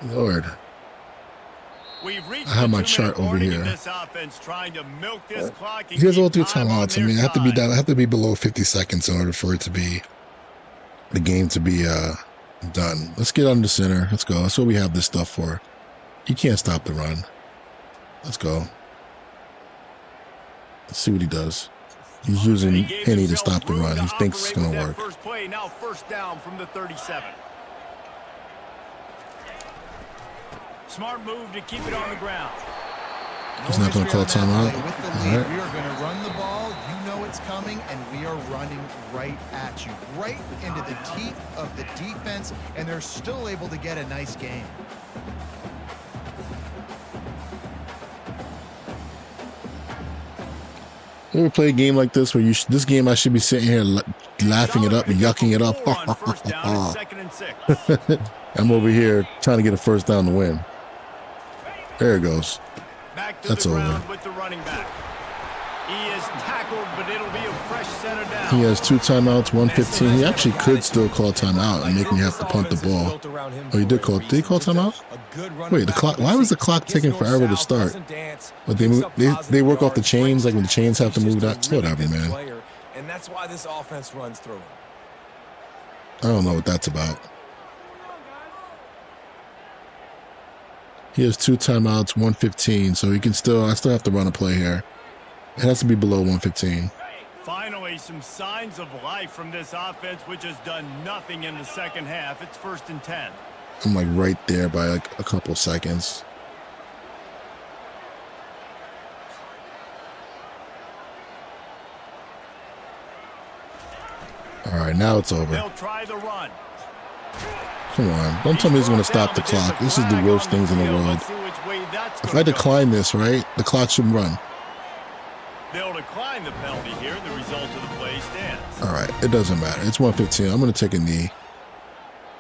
S1: Lord. I have my chart over here. Here's all 3 timeouts. I mean, I have to be down. I have to be below 50 seconds in order for it to be the game to be done. Let's get under center. Let's go. That's what we have this stuff for. You can't stop the run. Let's go. Let's see what he does. He's using Penny to stop the run. He thinks it's going to work.
S2: First play, now first down from the 37. Smart move to keep it on the ground.
S1: He's not going to call timeout. All right.
S3: We are going to run the ball. You know it's coming, and we are running right at you, right into the teeth of the defense, and they're still able to get a nice game.
S1: You ever play a game like this where this game I should be sitting here laughing it up and yucking it up? I'm over here trying to get a first down to win. There it goes. That's over.
S2: With the running back. He is tackled, but it'll be a fresh center down.
S1: He has 2 timeouts, 1:15. He actually could still call timeout and make me have to punt the ball. Oh, he did call. Did he call timeout? Wait, the clock. Why was the clock taking forever to start? But they work off the chains, like when the chains have to move. That whatever, man.
S4: And that's why this offense runs through.
S1: I don't know what that's about. He has 2 timeouts, 1:15, so he can still. I still have to run a play here. It has to be below 1:15.
S2: Finally, some signs of life from this offense, which has done nothing in the second half. It's 1st and 10.
S1: I'm like right there by like a couple seconds. All right, now it's over.
S2: They'll try the run.
S1: Come on. Don't tell me he's going to stop the clock. This is the worst things in the world. If I decline this, right, the clock should run.
S2: They'll decline the penalty here. The result of the play stands.
S1: All right, it doesn't matter. It's 1:15. I'm going to take a knee.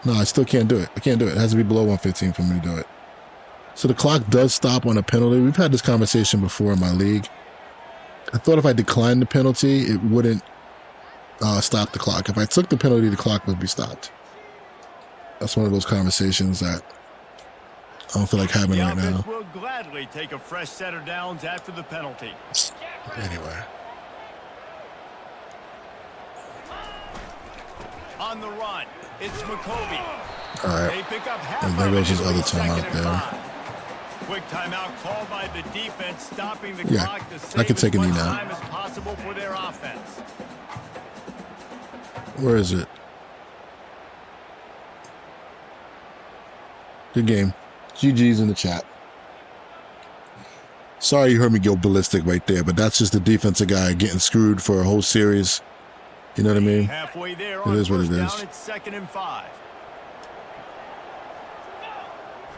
S1: No, I still can't do it. I can't do it. It has to be below 1:15 for me to do it. So the clock does stop on a penalty. We've had this conversation before in my league. I thought if I declined the penalty, it wouldn't stop the clock. If I took the penalty, the clock would be stopped. That's one of those conversations that I don't feel like having right now.
S2: Will gladly take a fresh set of downs after the penalty.
S1: Anyway.
S2: On the run, it's McCoby.
S1: All right.
S2: They pick up half
S1: And there
S2: of
S1: goes
S2: it.
S1: his other timeout there.
S2: Quick timeout called by the defense, stopping the
S1: Yeah,
S2: clock to
S1: I
S2: save
S1: can take a
S2: as
S1: knee
S2: much
S1: now.
S2: time as possible for their offense.
S1: Where is it? Good game. GG's in the chat. Sorry you heard me go ballistic right there, but that's just the defensive guy getting screwed for a whole series. You know what I mean?
S2: Halfway there
S1: It
S2: on
S1: is what it
S2: first
S1: is.
S2: down, it's 2nd and 5.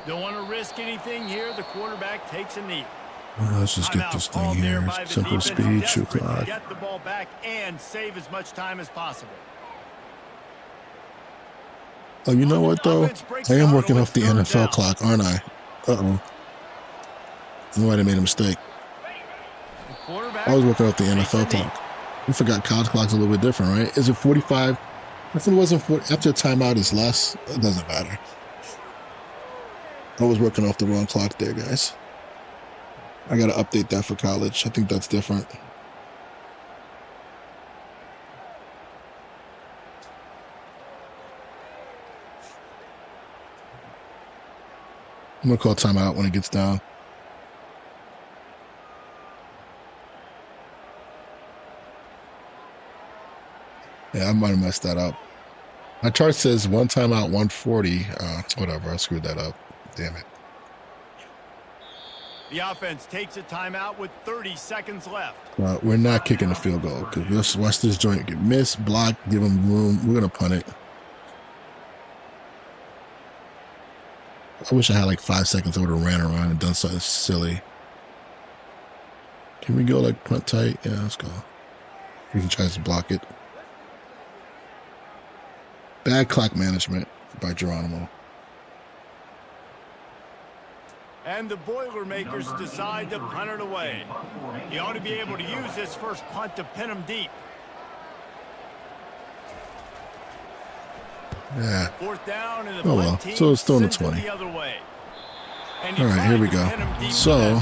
S2: Don't want to risk anything here. The quarterback takes a knee.
S1: Let's just get this thing here. Simple speed, shoot clock.
S2: Get the ball back and save as much time as possible.
S1: Oh, you know what, though? I am working off the NFL clock, aren't I? Uh-oh. I might have made a mistake. I was working off the NFL clock. I forgot college clock's a little bit different, right? Is it 45? If it wasn't 40, after a timeout is less, it doesn't matter. I was working off the wrong clock there, guys. I got to update that for college. I think that's different. I'm going to call timeout when it gets down. Yeah, I might have messed that up. My chart says 1 timeout, 140. Whatever, I screwed that up. Damn it.
S2: The offense takes a timeout with 30 seconds left.
S1: We're not kicking the field goal because let's watch this joint get missed, blocked, give them room. We're going to punt it. I wish I had like 5 seconds. I would have ran around and done something silly. Can we go like punt tight? Yeah, let's go. He tries to block it. Bad clock management by Geronimo.
S2: And the Boilermakers decide to punt it away. You ought to be able to use this first punt to pin them deep.
S1: Yeah.
S2: 4th down and the
S1: Oh well, so it's still in the 20.
S2: The other way.
S1: All right, here we go. So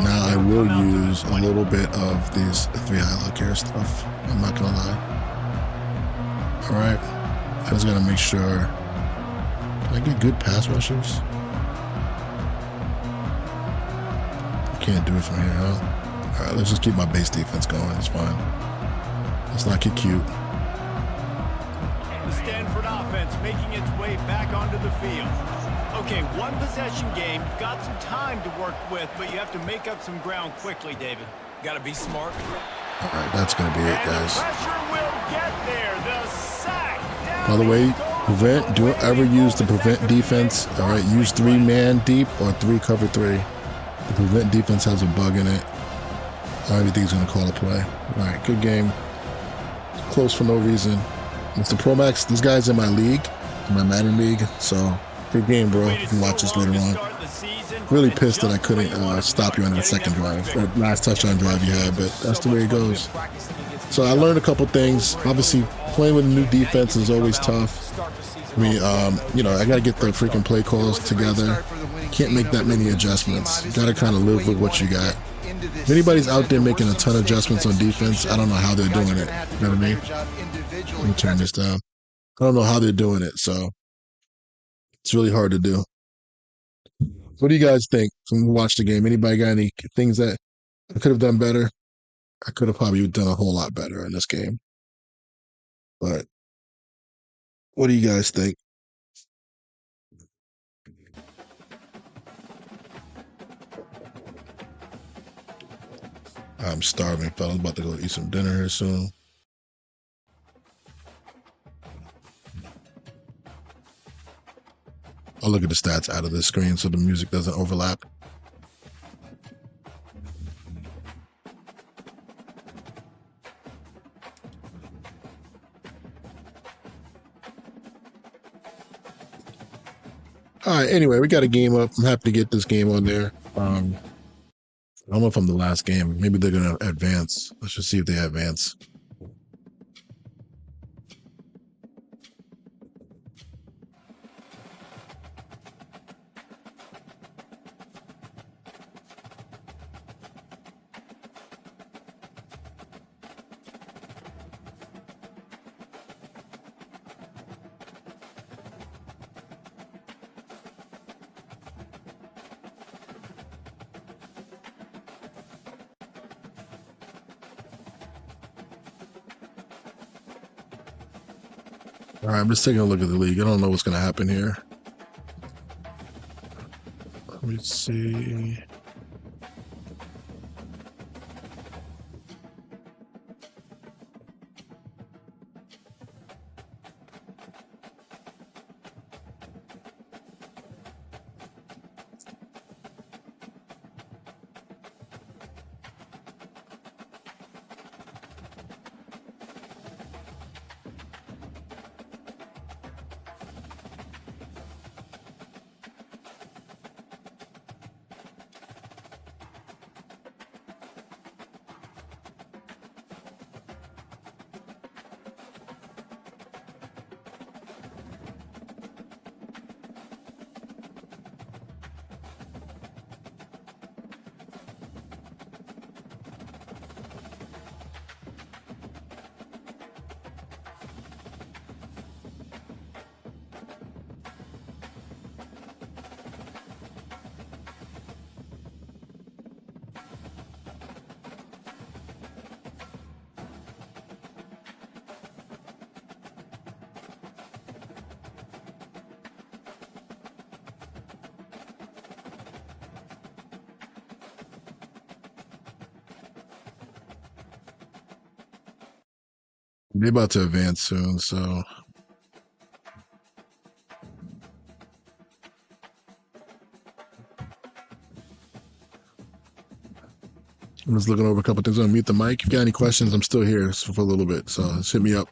S1: now I will use a little bit of these 3 high low care stuff. I'm not gonna lie. All right, I just gotta make sure. Can I get good pass rushers? I can't do it from here, huh? All right, let's just keep my base defense going. It's fine. Let's not get cute.
S2: The Standford offense making its way back onto the field. Okay, 1 possession game. Got some time to work with, but you have to make up some ground quickly, David.
S4: Got to be smart.
S1: All right, that's going to be it, guys.
S2: The pressure will get there. The sack.
S1: By the way, prevent, do ever use the prevent defense. All right, use 3-man deep or 3 cover 3. The prevent defense has a bug in it. Everything's going to call a play. All right, good game. Close for no reason. Mr. Pro Max, this guy's in my league, in my Madden league, so good game, bro. You can watch this later on. Really pissed that I couldn't stop you on that second drive, or last touchdown drive you had, but that's the way it goes. So I learned a couple things. Obviously, playing with a new defense is always tough. I mean, I got to get the freaking play calls together. Can't make that many adjustments. Got to kind of live with what you got. If anybody's out there making a ton of adjustments on defense, I don't know how they're doing it. You know what I mean? Let me turn this down. I don't know how they're doing it, so it's really hard to do. What do you guys think when we watch the game? Anybody got any things that I could have done better? I could have probably done a whole lot better in this game. But what do you guys think? I'm starving, fellas. I'm about to go eat some dinner here soon. I'll look at the stats out of this screen so the music doesn't overlap. All right, anyway, we got a game up. I'm happy to get this game on there. I don't know if I'm the last game. Maybe they're going to advance. Let's just see if they advance. All right, I'm just taking a look at the league. I don't know what's going to happen here. Let me see. They're about to advance soon, so I'm just looking over a couple things. I'm gonna mute the mic. If you got any questions, I'm still here for a little bit, so just hit me up.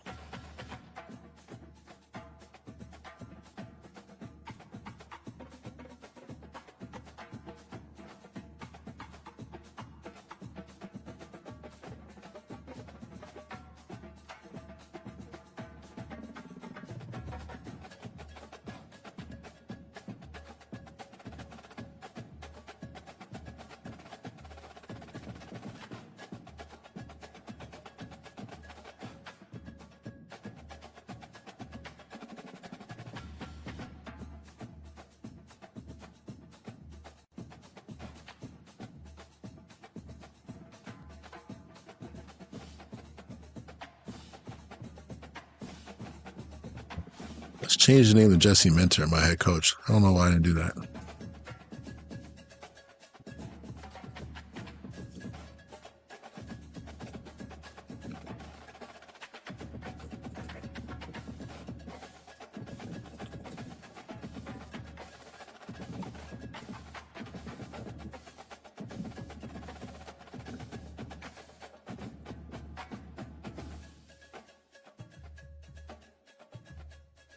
S1: Let's change the name to Jessie Mentor, my head coach. I don't know why I didn't do that.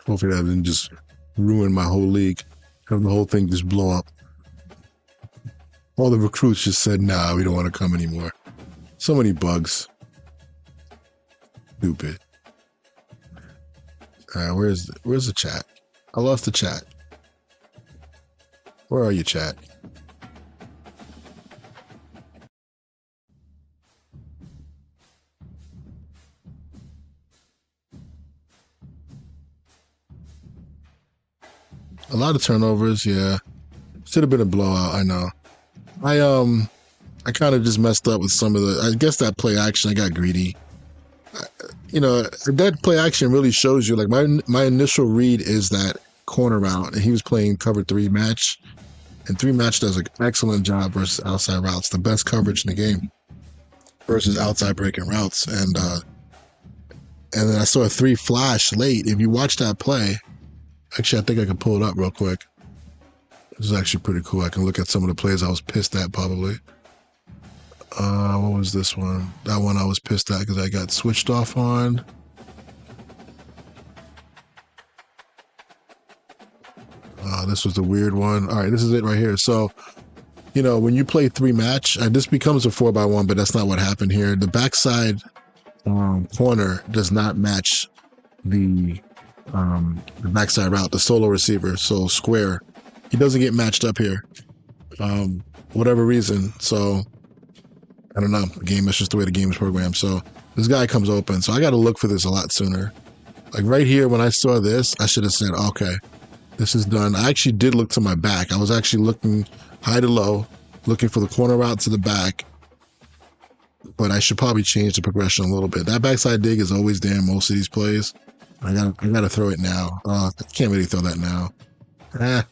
S1: Hopefully that didn't just ruin my whole league. Have the whole thing just blow up. All the recruits just said, nah, we don't want to come anymore. So many bugs. Stupid. All right, where's the chat? I lost the chat. Where are you, chat? A lot of turnovers, yeah. Should have been a blowout, I know. I kind of just messed up with some of the, I guess that play action, I got greedy. You know, that play action really shows you, like my initial read is that corner route, and he was playing cover 3 match, and 3 match does an excellent job versus outside routes, the best coverage in the game versus outside breaking routes. And then I saw a 3 flash late. If you watch that play, actually, I think I can pull it up real quick. This is actually pretty cool. I can look at some of the plays I was pissed at probably. What was this one? That one I was pissed at because I got switched off on. This was the weird one. All right, this is it right here. So, you know, when you play 3 match, this becomes a 4x1, but that's not what happened here. The backside corner does not match the backside route, the solo receiver, so square. He doesn't get matched up here, whatever reason. So I don't know. The game, that's just the way the game is programmed. So this guy comes open. So I got to look for this a lot sooner. Like right here, when I saw this, I should have said, okay, this is done. I actually did look to my back. I was actually looking high to low, looking for the corner route to the back. But I should probably change the progression a little bit. That backside dig is always there in most of these plays. I gotta throw it now. I can't really throw that now. I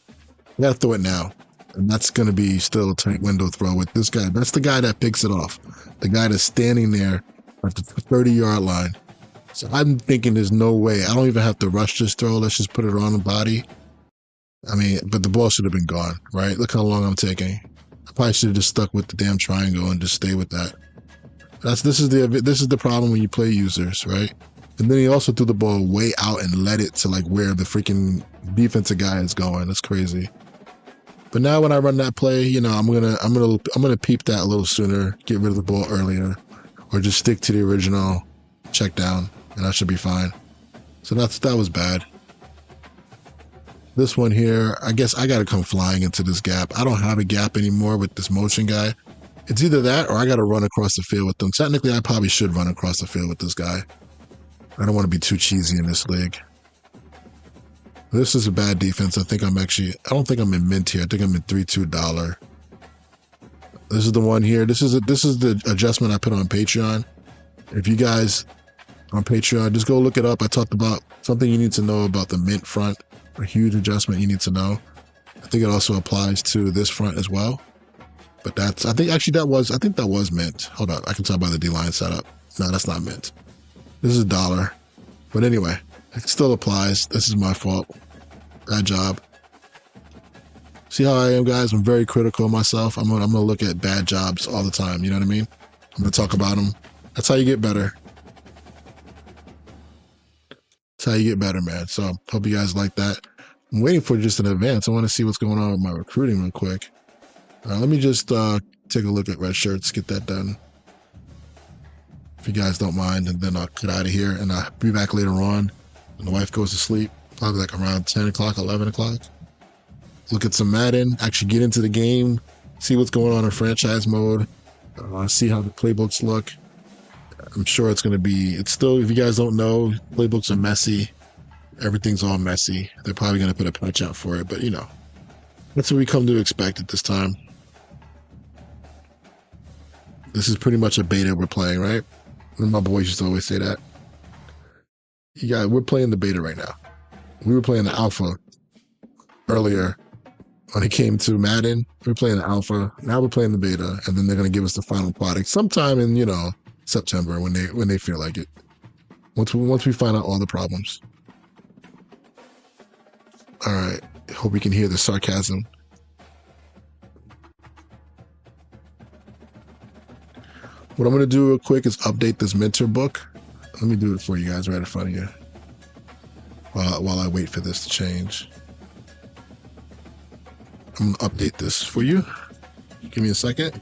S1: gotta throw it now. And that's gonna be still a tight window throw with this guy. That's the guy that picks it off. The guy that's standing there at the 30-yard line. So I'm thinking there's no way. I don't even have to rush this throw. Let's just put it on the body. I mean, but the ball should have been gone, right? Look how long I'm taking. I probably should have just stuck with the damn triangle and just stay with that. This is the problem when you play users, right? And then he also threw the ball way out and led it to like where the freaking defensive guy is going. That's crazy. But now when I run that play, you know, I'm gonna peep that a little sooner, get rid of the ball earlier, or just stick to the original check down, and I should be fine. So that was bad. This one here, I guess I gotta come flying into this gap. I don't have a gap anymore with this motion guy. It's either that or I gotta run across the field with them. Technically, I probably should run across the field with this guy. I don't want to be too cheesy in this league. This is a bad defense. I don't think I'm in mint here. I think I'm in $3-2. This is the one here. This is the adjustment I put on Patreon. If you guys on Patreon, just go look it up. I talked about something you need to know about the mint front, a huge adjustment you need to know. I think it also applies to this front as well. But I think that was mint. Hold on, I can tell by the D-line setup. No, that's not mint. This is $1. But anyway, it still applies. This is my fault. Bad job. See how I am, guys? I'm very critical of myself. I'm gonna look at bad jobs all the time. You know what I mean? I'm gonna talk about them. That's how you get better. That's how you get better, man. So hope you guys like that. I'm waiting for just an advance. I want to see what's going on with my recruiting real quick. Let me just take a look at red shirts, get that done. If you guys don't mind, and then I'll get out of here, and I'll be back later on when the wife goes to sleep, probably like around 10 o'clock, 11 o'clock. Look at some Madden, actually get into the game, see what's going on in franchise mode, see how the playbooks look. I'm sure it's still, if you guys don't know, playbooks are messy. Everything's all messy. They're probably going to put a patch out for it, but you know, that's what we come to expect at this time. This is pretty much a beta we're playing, right? And my boys used to always say that. We're playing the beta right now. We were playing the alpha earlier when it came to Madden. We were playing the alpha. Now we're playing the beta, and then they're going to give us the final product sometime in, September when they feel like it. Once we find out all the problems. All right. Hope you can hear the sarcasm. What I'm going to do real quick is update this mentor book. Let me do it for you guys right in front of you while I wait for this to change. I'm going to update this for you. Give me a second.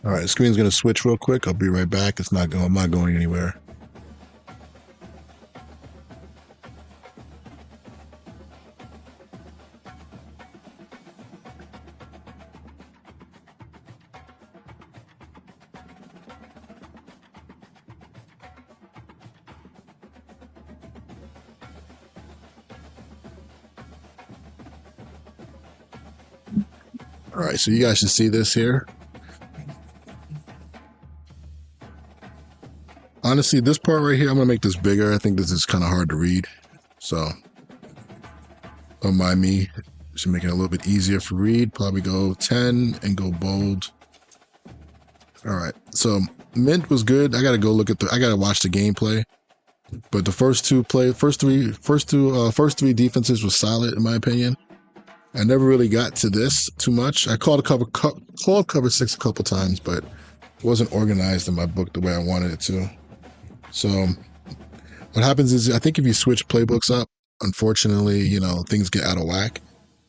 S1: All right, the screen's gonna switch real quick. I'll be right back. It's not going. I'm not going anywhere. All right, so you guys should see this here. Honestly, this part right here, I'm gonna make this bigger. I think this is kind of hard to read, so don't mind me. Should make it a little bit easier for read. Probably go 10 and go bold. All right, so Mint was good. I gotta go look at I gotta watch the gameplay. But the first three defenses was solid in my opinion. I never really got to this too much. I called cover 6 a couple times, but it wasn't organized in my book the way I wanted it to. So what happens is, I think if you switch playbooks up, unfortunately, you know, things get out of whack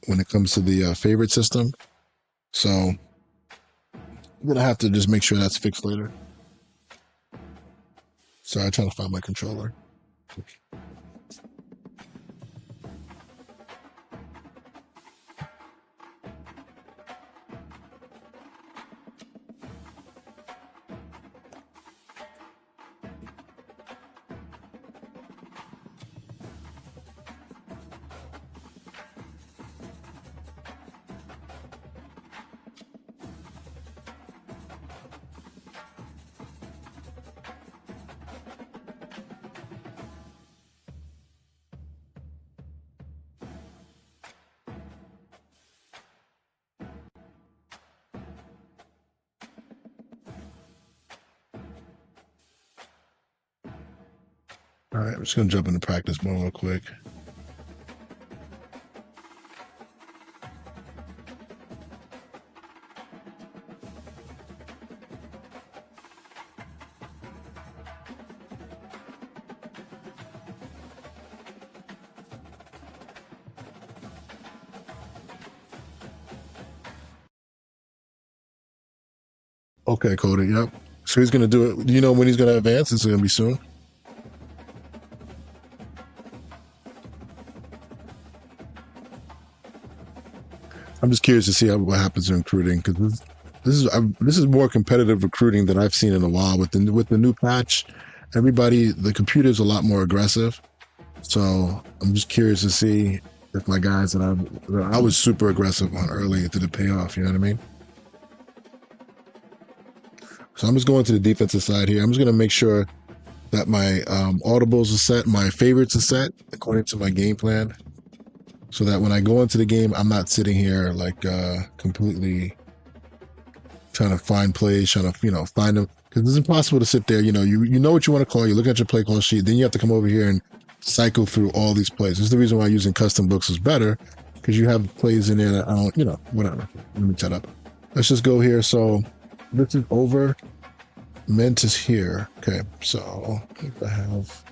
S1: when it comes to the favorite system. So I'm gonna have to just make sure that's fixed later. Sorry, I'm trying to find my controller. All right, I'm just gonna jump into practice mode real quick. Okay, Cody, yep. So he's gonna do it. Do you know when he's gonna advance? It's gonna be soon. I'm just curious to see what happens in recruiting, because this is more competitive recruiting than I've seen in a while. With the new patch, the computer's a lot more aggressive. So I'm just curious to see if my guys that I was super aggressive on early, did it pay off? You know what I mean? So I'm just going to the defensive side here. I'm just going to make sure that my audibles are set, my favorites are set according to my game plan, so that when I go into the game, I'm not sitting here like completely trying to find plays, trying to find them, because it's impossible to sit there. You know what you want to call. You look at your play call sheet, then you have to come over here and cycle through all these plays. This is the reason why using custom books is better, because you have plays in there that I don't, whatever. Let me shut up. Let's just go here. So this is over. Mint is here. Okay, so if I have,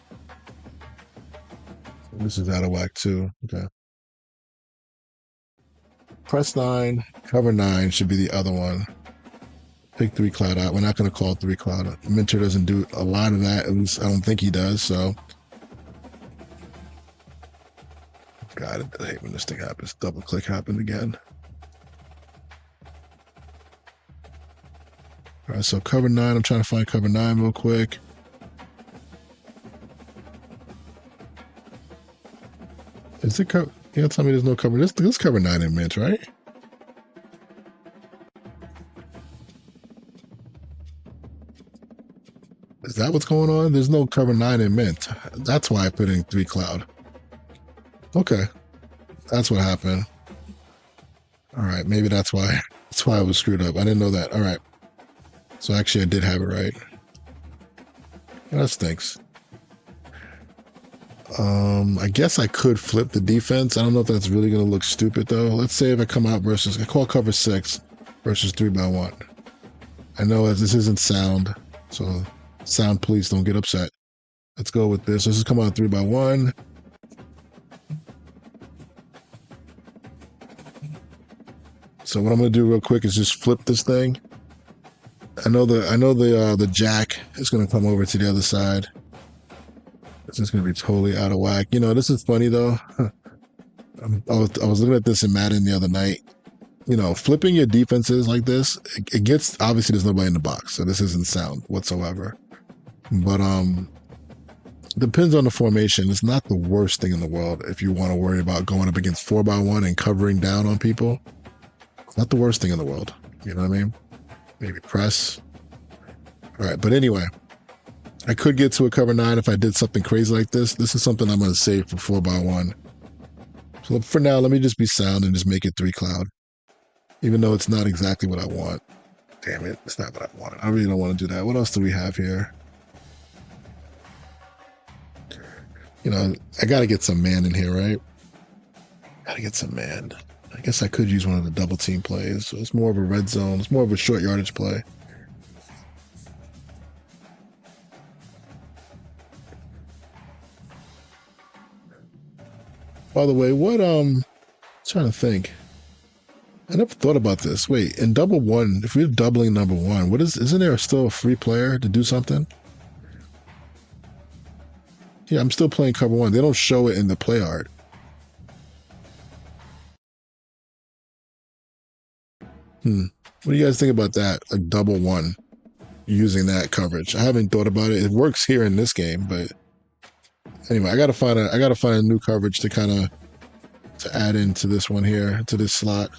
S1: this is out of whack too. Okay. Press 9, cover 9 should be the other one. Pick 3 cloud out. We're not going to call 3 cloud out. Minter doesn't do a lot of that. At least I don't think he does. So, God, I hate when this thing happens. Double click happened again. All right, so cover 9. I'm trying to find cover 9 real quick. Is it cover? You tell me there's no cover. This cover 9 in Mint, right? Is that what's going on? There's no cover 9 in mint. That's why I put in 3 cloud. Okay. That's what happened. All right. Maybe that's why. That's why I was screwed up. I didn't know that. All right. So actually I did have it right. That stinks. I guess I could flip the defense. I don't know if that's really going to look stupid though. Let's say if I come out versus, I call cover 6 versus 3x1. I know this isn't sound, so sound police don't get upset. Let's go with this. Let's just come out 3x1. So what I'm going to do real quick is just flip this thing. I know the jack is going to come over to the other side. This is going to be totally out of whack. You know, this is funny though. I was looking at this in Madden the other night. You know, flipping your defenses like this, it gets, obviously there's nobody in the box, so this isn't sound whatsoever. But depends on the formation. It's not the worst thing in the world if you want to worry about going up against 4x1 and covering down on people. Not the worst thing in the world. You know what I mean? Maybe press. All right, but anyway, I could get to a cover 9 if I did something crazy like this. This is something I'm going to save for 4x1. So for now, let me just be sound and just make it 3 cloud. Even though it's not exactly what I want. Damn it, it's not what I want. I really don't want to do that. What else do we have here? You know, I got to get some man in here, right? Got to get some man. I guess I could use one of the double team plays. So it's more of a red zone. It's more of a short yardage play. By the way, what I'm trying to think. I never thought about this. Wait, in double one, if we're doubling number 1, isn't there still a free player to do something? Yeah, I'm still playing cover 1. They don't show it in the play art. What do you guys think about that? Like double 1, using that coverage. I haven't thought about it. It works here in this game, but anyway, I gotta find a new coverage to kind of to add into this one here, to this slot.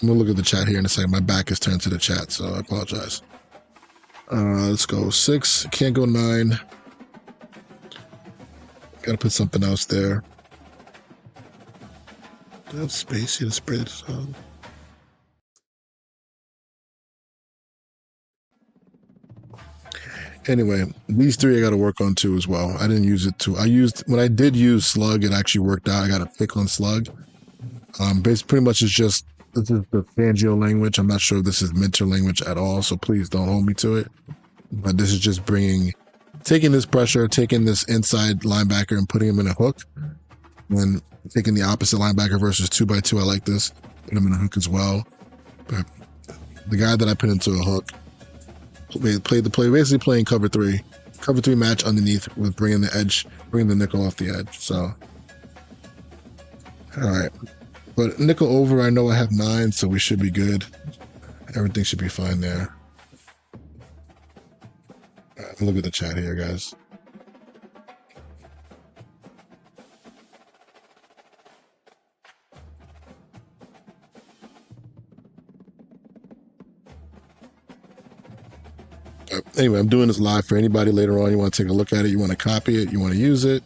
S1: I'm gonna look at the chat here in a second. My back is turned to the chat, so I apologize. Let's go 6. Can't go 9. Gotta put something else there. Do I have space here to spray this out? Anyway, these 3 I got to work on too as well. I didn't use it too. When I did use slug, it actually worked out. I got to pick on slug. Pretty much it's just, this is the Fangio language. I'm not sure if this is mentor language at all, so please don't hold me to it. But this is just taking this pressure, taking this inside linebacker and putting him in a hook. And taking the opposite linebacker versus 2x2. I like this. Put him in a hook as well. But the guy that I put into a hook, played the play, basically playing cover 3 match underneath with bringing the nickel off the edge. So, all right, but nickel over, I know I have 9, so we should be good. Everything should be fine there. All right, look at the chat here, guys. Anyway, I'm doing this live for anybody later on. You want to take a look at it, you want to copy it, you want to use it.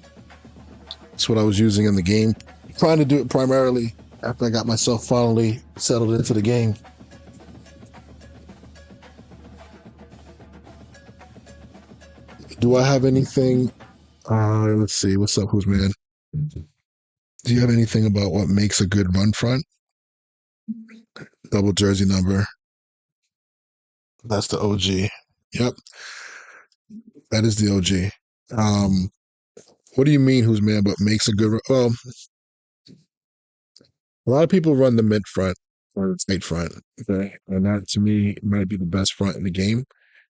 S1: That's what I was using in the game. Trying to do it primarily after I got myself finally settled into the game. Do I have anything? Let's see. What's up, who's man? Do you have anything about what makes a good run front? Double jersey number. That's the OG. Yep. That is the OG. What do you mean, who's man, but makes a good? Well, a lot of people run the mid front or the tight front, okay, and that to me might be the best front in the game.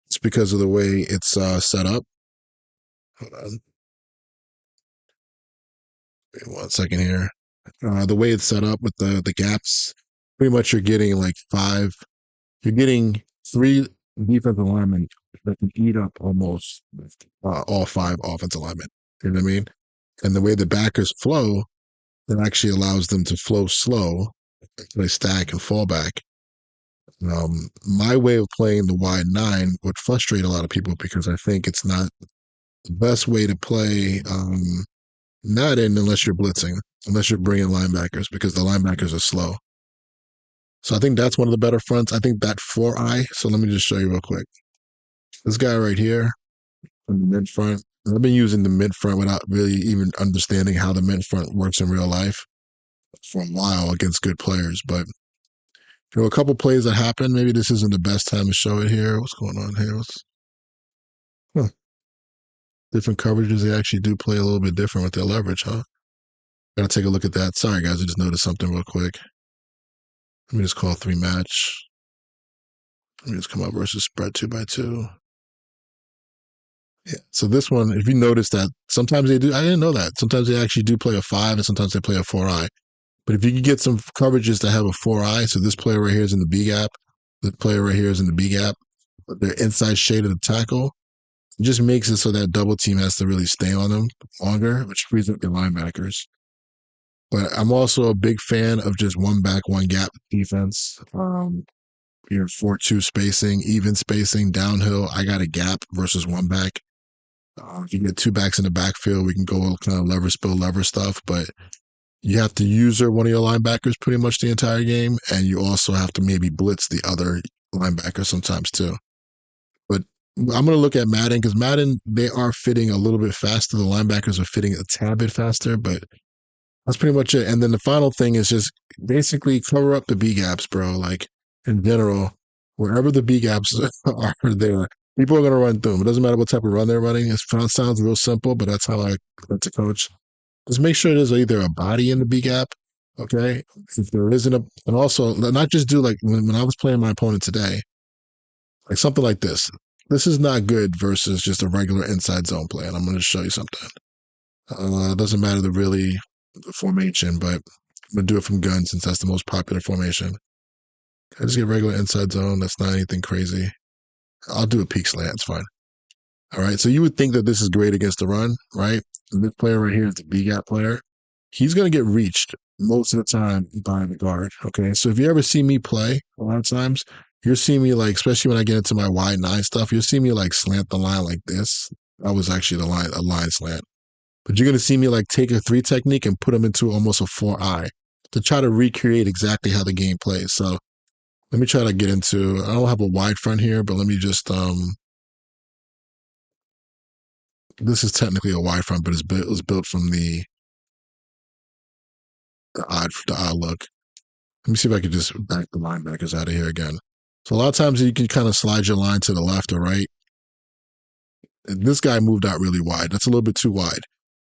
S1: It's because of the way it's set up. Hold on, wait 1 second here. The way it's set up with the gaps, pretty much you're getting like 5. You're getting 3 defensive linemen that can eat up almost all 5 offensive linemen. You know what I mean? And the way the backers flow, it actually allows them to flow slow. They stack and fall back. My way of playing the wide 9 would frustrate a lot of people because I think it's not the best way to play Madden unless you're blitzing, unless you're bringing linebackers because the linebackers are slow. So I think that's one of the better fronts. I think that 4-eye. So let me just show you real quick. This guy right here in the mid front. I've been using the mid front without really even understanding how the mid front works in real life for a while against good players. But there were a couple plays that happened. Maybe this isn't the best time to show it here. What's going on here? Different coverages, they actually do play a little bit different with their leverage, huh? Gotta take a look at that. Sorry, guys, I just noticed something real quick. Let me just call 3 match. Let me just come up versus spread 2x2. Yeah. So this one, if you notice that sometimes they do, I didn't know that. Sometimes they actually do play a 5 and sometimes they play a 4-eye. But if you can get some coverages that have a 4-eye, so this player right here is in the B gap, the player right here is in the B gap, but they're inside shade of the tackle, it just makes it so that double team has to really stay on them longer, which frees up your linebackers. But I'm also a big fan of just one back, one gap defense. Your 4-2 spacing, even spacing, downhill. I got a gap versus one back. If you get 2 backs in the backfield, we can go kind of lever, spill, lever stuff. But you have to user one of your linebackers pretty much the entire game. And you also have to maybe blitz the other linebacker sometimes too. But I'm going to look at Madden because Madden, they are fitting a little bit faster. The linebackers are fitting a tad bit faster, but that's pretty much it. And then the final thing is just basically cover up the B gaps, bro. Like in general, wherever the B gaps are there, people are going to run through them. It doesn't matter what type of run they're running. It sounds real simple, but that's how I like to coach. Just make sure there's either a body in the B gap, okay? If there isn't a, and also not just do like when I was playing my opponent today, like something like this. This is not good versus just a regular inside zone play. And I'm going to show you something. It doesn't matter the formation, but I'm going to do it from gun since that's the most popular formation. I just get regular inside zone. That's not anything crazy. I'll do a peak slant. It's fine. All right. So you would think that this is great against the run, right? This player right here is the B gap player. He's going to get reached most of the time by the guard. Okay. So if you ever see me play a lot of times, you'll see me like, especially when I get into my wide 9 stuff, you'll see me like slant the line like this. That was actually a line slant. But you're going to see me like take a 3 technique and put them into almost a 4-eye to try to recreate exactly how the game plays. So let me try to get into, I don't have a wide front here, but let me just, this is technically a wide front, but it was built from the odd look. Let me see if I could just back the linebackers out of here again. So a lot of times you can kind of slide your line to the left or right. And this guy moved out really wide. That's a little bit too wide.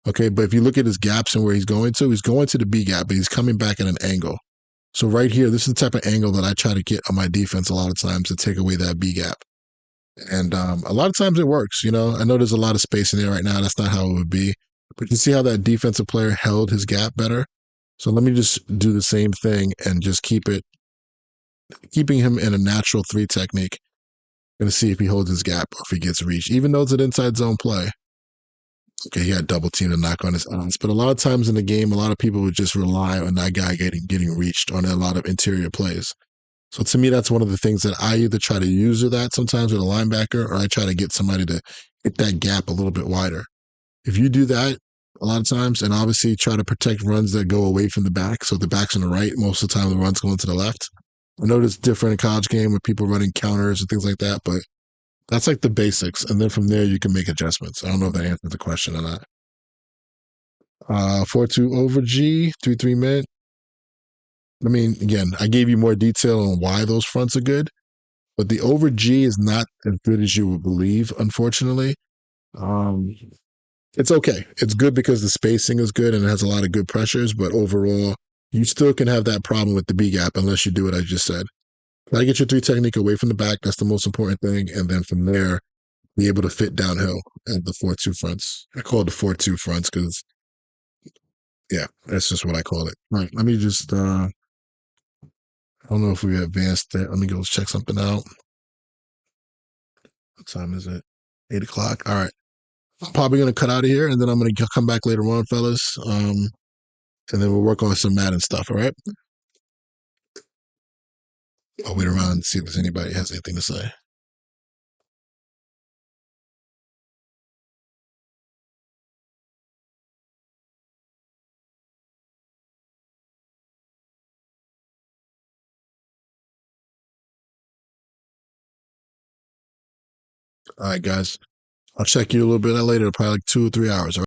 S1: Okay, but if you look at his gaps and where he's going to the B gap, but he's coming back at an angle. So right here, this is the type of angle that I try to get on my defense a lot of times to take away that B gap. And a lot of times it works. You know, I know there's a lot of space in there right now. That's not how it would be. But you see how that defensive player held his gap better? So let me just do the same thing and just keeping him in a natural 3 technique. Going to see if he holds his gap or if he gets reached, even though it's an inside zone play. Okay, he got double team to knock on his eyes. But a lot of times in the game, a lot of people would just rely on that guy getting reached on a lot of interior plays. So to me, that's one of the things that I either try to use that sometimes with a linebacker, or I try to get somebody to hit that gap a little bit wider. If you do that a lot of times, and obviously try to protect runs that go away from the back, so the back's on the right, most of the time the run's going to the left. I know it's different in college game with people running counters and things like that, but that's like the basics. And then from there, you can make adjustments. I don't know if that answers the question or not. 4-2 over G, 3-3 mid. I mean, again, I gave you more detail on why those fronts are good, but the over G is not as good as you would believe, unfortunately. It's okay. It's good because the spacing is good and it has a lot of good pressures, but overall, you still can have that problem with the B gap unless you do what I just said. Try to get your 3 technique away from the back. That's the most important thing. And then from there, be able to fit downhill at the 4-2 fronts. I call it the 4-2 fronts because, yeah, that's just what I call it. All right, let me just, I don't know if we advanced that. Let me go check something out. What time is it? 8 o'clock. All right. I'm probably going to cut out of here and then I'm going to come back later on, fellas. And then we'll work on some Madden stuff. All right. I'll wait around and see if anybody has anything to say. All right, guys. I'll check you a little bit later, probably like 2 or 3 hours.